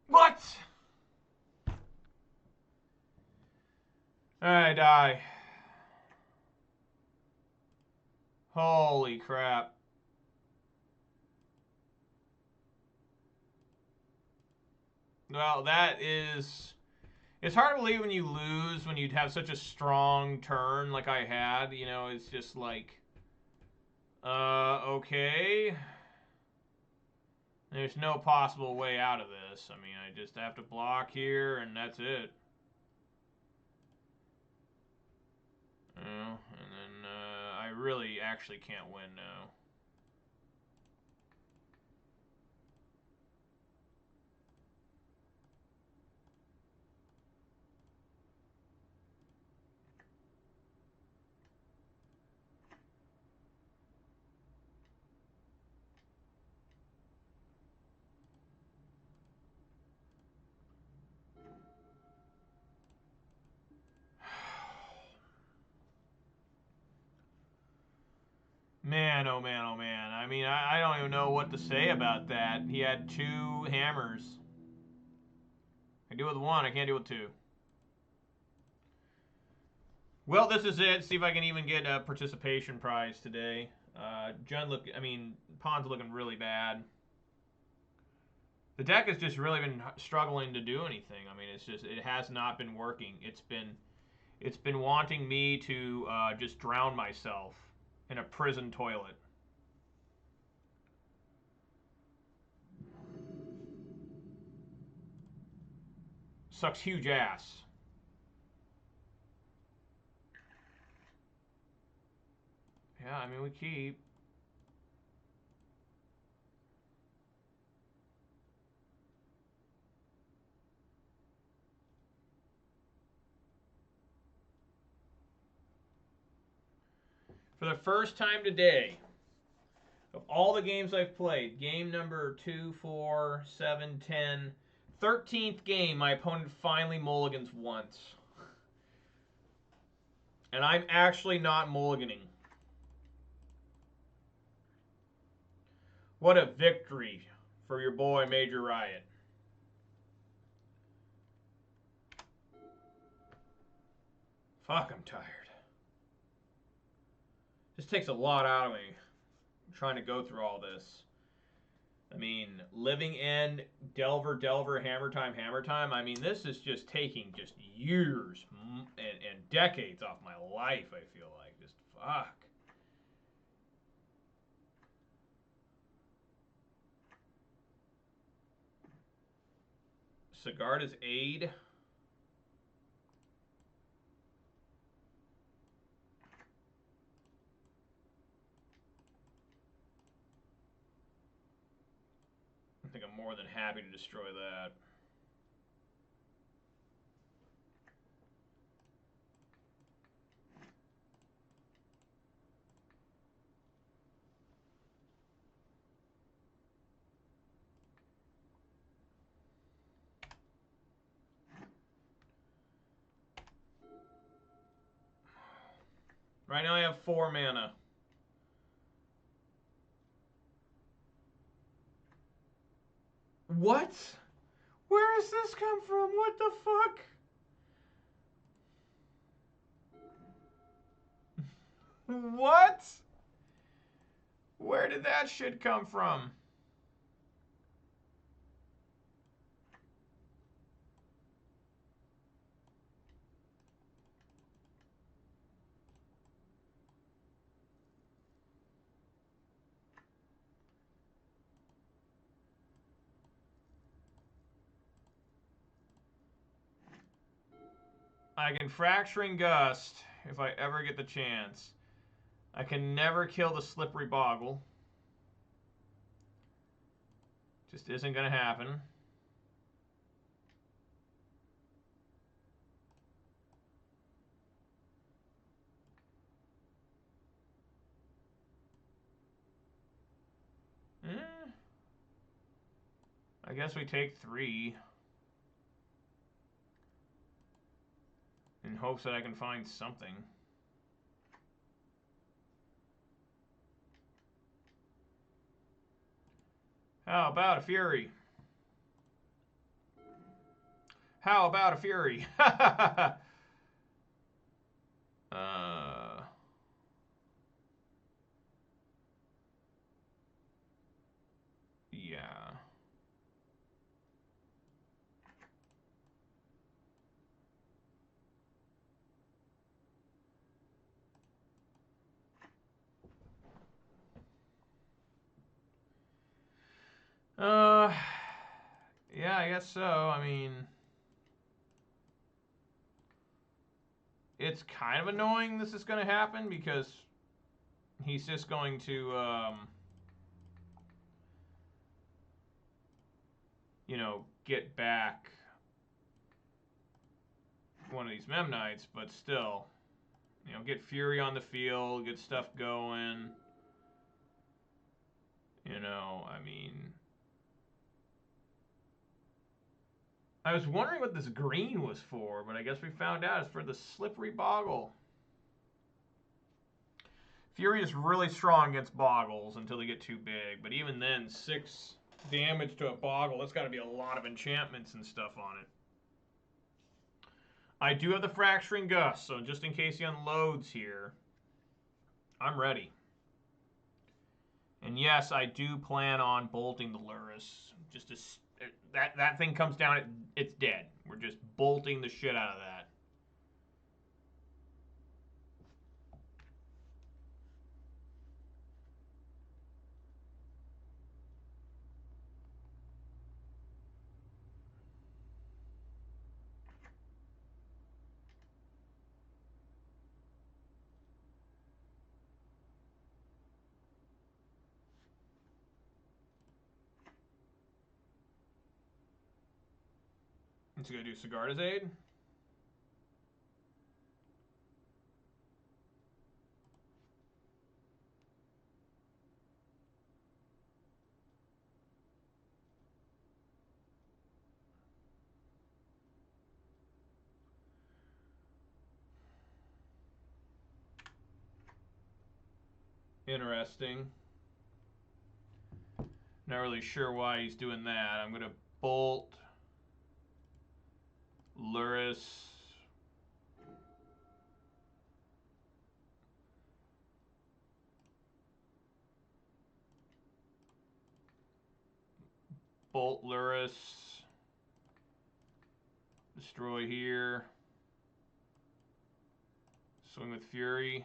What? I die. Holy crap. Well, that is... It's hard to believe when you lose, when you'd have such a strong turn like I had. You know, it's just like... okay. There's no possible way out of this. I mean, I just have to block here, and that's it. And then I really actually can't win now. Man, oh man, oh man. I mean, I don't even know what to say about that. He had 2 hammers. I can do it with 1, I can't do it with 2. Well, this is it. See if I can even get a participation prize today. Pawn's looking really bad. The deck has just really been struggling to do anything. I mean, it has not been working. It's been wanting me to just drown myself in a prison toilet. Sucks huge ass. Yeah, I mean, we keep. For the first time today, of all the games I've played, game number 2, 4, 7, 10, 13th game, my opponent finally mulligans once. And I'm actually not mulliganing. What a victory for your boy Major Riot. Fuck, I'm tired. This takes a lot out of me, trying to go through all this. I mean, living in Delver, Hammer Time. I mean, this is just taking just years and decades off my life, I feel like. Just fuck. Sigarda's Aid. I think I'm more than happy to destroy that. Right now I have 4 mana. What? Where does this come from? What the fuck? What? Where did that shit come from? I can Fracturing Gust if I ever get the chance. I can never kill the Slippery Boggle. Just isn't going to happen. I guess we take 3. In hopes that I can find something. How about a Fury? How about a Fury? Yeah. Yeah, I guess so. I mean, it's kind of annoying this is going to happen because he's just going to, you know, get back one of these Memnites, but still, you know, get Fury on the field, get stuff going. You know, I mean, I was wondering what this green was for, but I guess we found out it's for the Slippery Boggle. Fury is really strong against Boggles until they get too big, but even then, 6 damage to a Boggle, that's got to be a lot of enchantments and stuff on it. I do have the Fracturing Gust, so just in case he unloads here, I'm ready. And yes, I do plan on bolting the Lurrus. Just to, that thing comes down, it's dead. We're just bolting the shit out of that. Let's go do Sigarda's Aid. Interesting. Not really sure why he's doing that. I'm going to bolt Luris. Bolt Luris. Destroy here. Swing with Fury.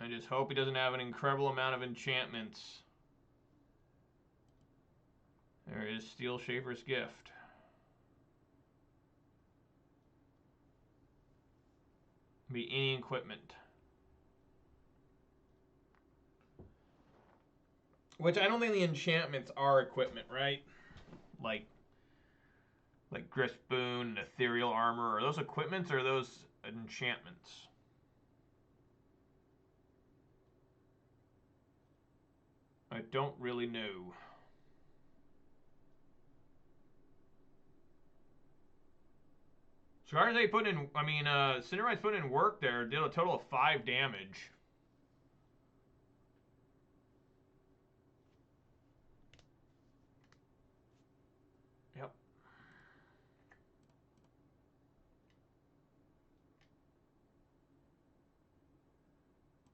I just hope he doesn't have an incredible amount of enchantments. There is Steel Shaper's Gift. Be any equipment. Which I don't think the enchantments are equipment, right? Like Griff Boon and Ethereal Armor. Are those equipments or are those enchantments? I don't really know. Scarlet put in, Cinderite's put in work there. Did a total of 5 damage. Yep.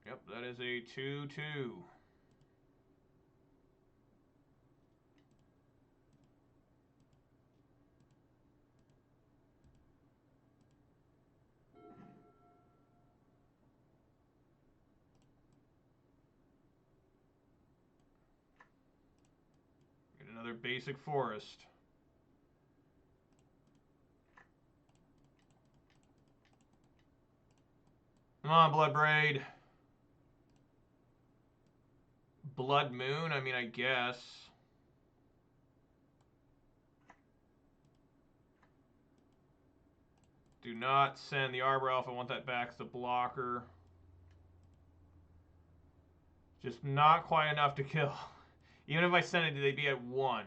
Yep, that is a 2-2. Another basic forest. Come on, Bloodbraid. Blood Moon, I guess. Do not send the Arbor Elf. I want that back as a blocker. Just not quite enough to kill. Even if I send it, they'd be at 1.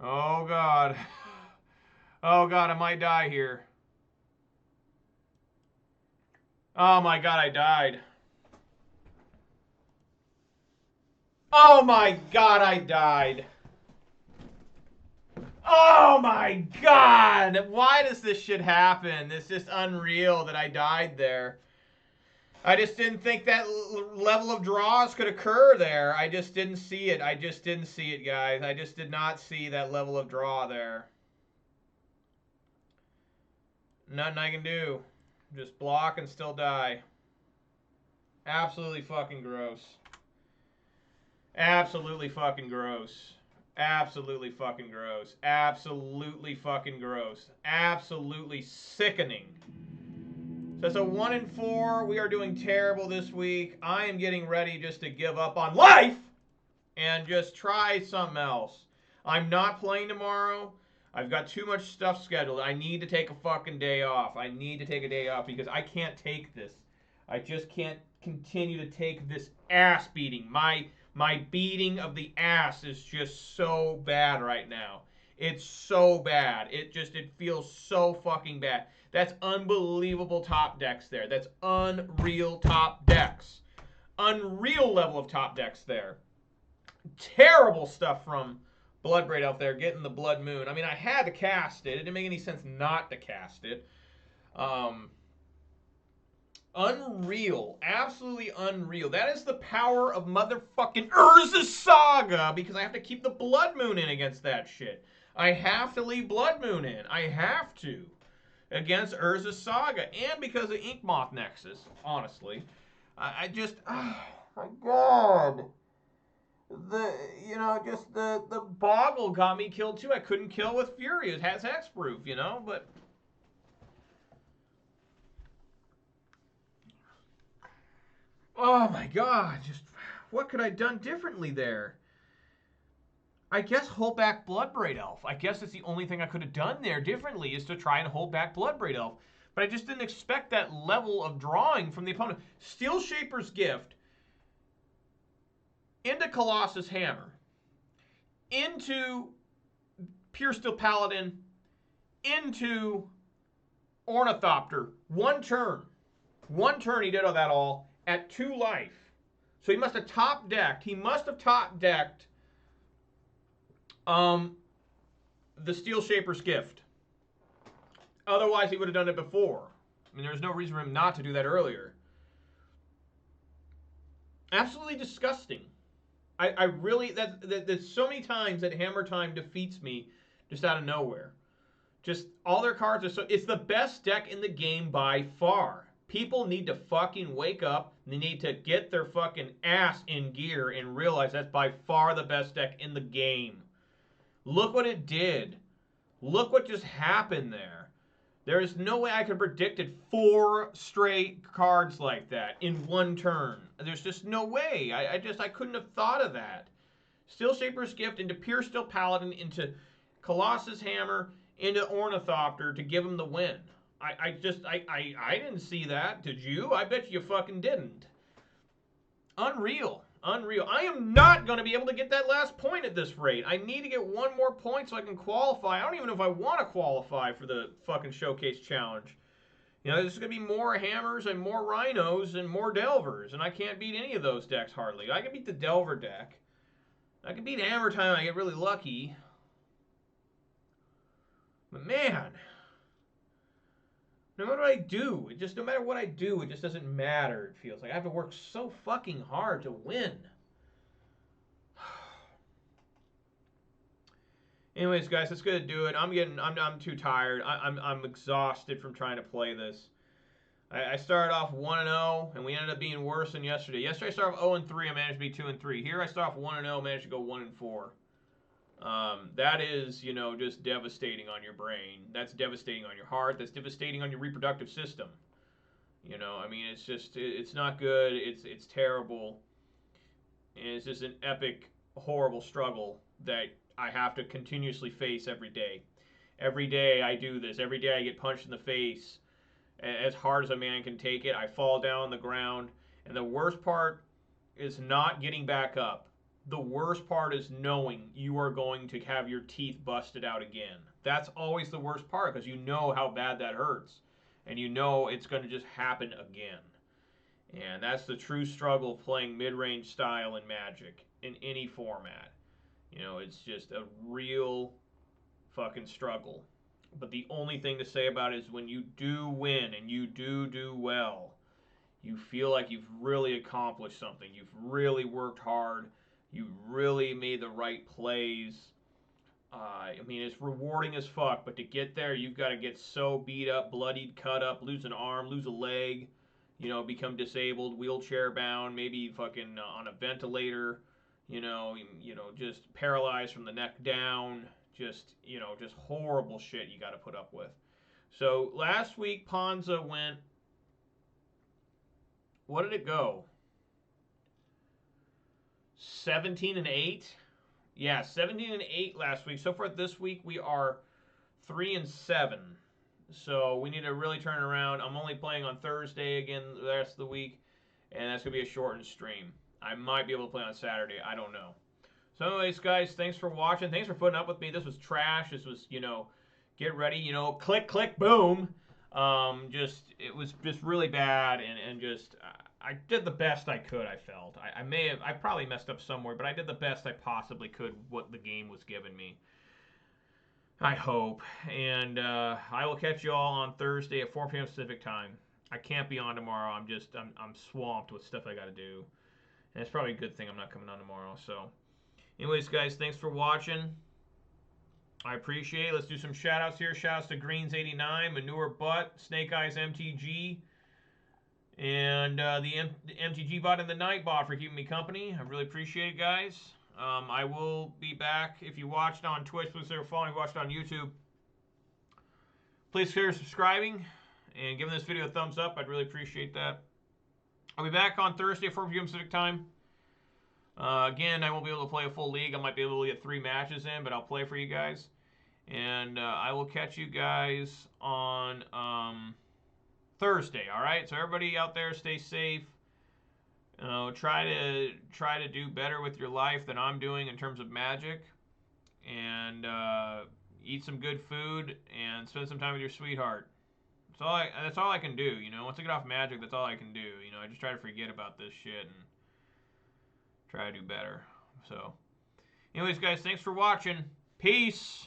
Oh, God. Oh, God, I might die here. Oh, my God, I died. Oh, my God, I died. Oh, my God. Why does this shit happen? It's just unreal that I died there. I just didn't think that level of draws could occur there. I just didn't see it. I just didn't see it, guys. I just did not see that level of draw there. Nothing I can do. Just block and still die. Absolutely fucking gross. Absolutely fucking gross. Absolutely fucking gross. Absolutely fucking gross. Absolutely sickening. So it's a 1-4. We are doing terrible this week. I am getting ready just to give up on life and just try something else. I'm not playing tomorrow. I've got too much stuff scheduled. I need to take a fucking day off. I need to take a day off because I can't take this. I just can't continue to take this ass beating. My beating of the ass is just so bad right now. It's so bad. It feels so fucking bad. That's unbelievable top decks there. That's unreal top decks. Unreal level of top decks there. Terrible stuff from Bloodbraid out there getting the Blood Moon. I had to cast it. It didn't make any sense not to cast it. Unreal. Absolutely unreal. That is the power of motherfucking Urza's Saga because I have to keep the Blood Moon in against that shit. I have to leave Blood Moon in. I have to. Against Urza's Saga. And because of Inkmoth Nexus, honestly. I just... Oh, my God. The Boggle got me killed too. I couldn't kill with Fury. It has hexproof, but... Oh my God, just what could I have done differently there? I guess hold back Bloodbraid Elf. I guess it's the only thing I could have done there differently is to try and hold back Bloodbraid Elf. But I just didn't expect that level of drawing from the opponent. Steel Shaper's Gift into Colossus Hammer, into Pure Steel Paladin, into Ornithopter. One turn. One turn he did all that all at 2 life. So he must have top decked. He must have top decked the Steel Shaper's Gift. Otherwise, he would have done it before. I mean, there's no reason for him not to do that earlier. Absolutely disgusting. I really, there's so many times that Hammer Time defeats me just out of nowhere. Just all their cards are so, it's the best deck in the game by far. People need to fucking wake up. They need to get their fucking ass in gear and realize that's by far the best deck in the game. Look what it did. Look what just happened there. There is no way I could have predicted 4 straight cards like that in one turn. There's just no way. I couldn't have thought of that. Steel Shaper's Gift into Pure Steel Paladin into Colossus Hammer into Ornithopter to give him the win. I didn't see that. Did you? I bet you fucking didn't. Unreal. Unreal. I am not going to be able to get that last point at this rate. I need to get 1 more point so I can qualify. I don't even know if I want to qualify for the fucking Showcase Challenge. You know, there's going to be more Hammers and more Rhinos and more Delvers, and I can't beat any of those decks hardly. I can beat the Delver deck. I can beat Hammer Time. I get really lucky. But man, no matter what I do, no matter what I do, it just doesn't matter. It feels like I have to work so fucking hard to win. Anyways, guys, that's gonna do it. I'm too tired. I'm exhausted from trying to play this. I started off 1-0, and we ended up being worse than yesterday. Yesterday I started off 0-3. I managed to be 2-3. Here I start off 1-0, managed to go 1-4. That is, you know, just devastating on your brain. That's devastating on your heart. That's devastating on your reproductive system. You know, I mean, it's just, it's not good. It's terrible. And it's just an epic, horrible struggle that I have to continuously face every day. Every day I do this. Every day I get punched in the face. As hard as a man can take it, I fall down on the ground. And the worst part is not getting back up. The worst part is knowing you are going to have your teeth busted out again. That's always the worst part because you know how bad that hurts. And you know it's going to just happen again. And that's the true struggle of playing mid-range style in Magic in any format. You know, it's just a real fucking struggle. But the only thing to say about it is when you do win and you do well, you feel like you've really accomplished something. You've really worked hard. You really made the right plays. I mean, it's rewarding as fuck, but to get there, you've got to get so beat up, bloodied, cut up, lose an arm, lose a leg, you know, become disabled, wheelchair bound, maybe fucking on a ventilator, you know, just paralyzed from the neck down, just, you know, just horrible shit you got to put up with. So last week, Ponza went, what did it go? 17-8. Yeah, 17-8 last week. So far this week we are 3-7. So we need to really turn around. I'm only playing on Thursday again the rest of the week, and that's gonna be a shortened stream. I might be able to play on Saturday. I don't know. So anyways, guys, thanks for watching. Thanks for putting up with me. This was trash. This was, you know, get ready. You know, click, click, boom. It was just really bad, and just. I did the best I could, I felt. I probably messed up somewhere, but I did the best I possibly could what the game was giving me. I hope. And I will catch you all on Thursday at 4 p.m. Pacific time. I can't be on tomorrow. I'm swamped with stuff I got to do. And it's probably a good thing I'm not coming on tomorrow. So, anyways, guys, thanks for watching. I appreciate it. Let's do some shout-outs here. Shout-outs to Greens89, Manure Butt, Snake Eyes MTG, and the MTG bot and the Night bot for keeping me company. I really appreciate it, guys. I will be back. If you watched on Twitch, please consider following. If you watched on YouTube, please consider subscribing and giving this video a thumbs up. I'd really appreciate that. I'll be back on Thursday at 4 p.m. Pacific time. Again, I won't be able to play a full league. I might be able to get 3 matches in, but I'll play for you guys. And I will catch you guys on Thursday. All right. So everybody out there, stay safe. Try to do better with your life than I'm doing in terms of Magic, and eat some good food and spend some time with your sweetheart. That's all I can do. Once I get off Magic, that's all I can do. I just try to forget about this shit and try to do better. So, anyways, guys, thanks for watching. Peace.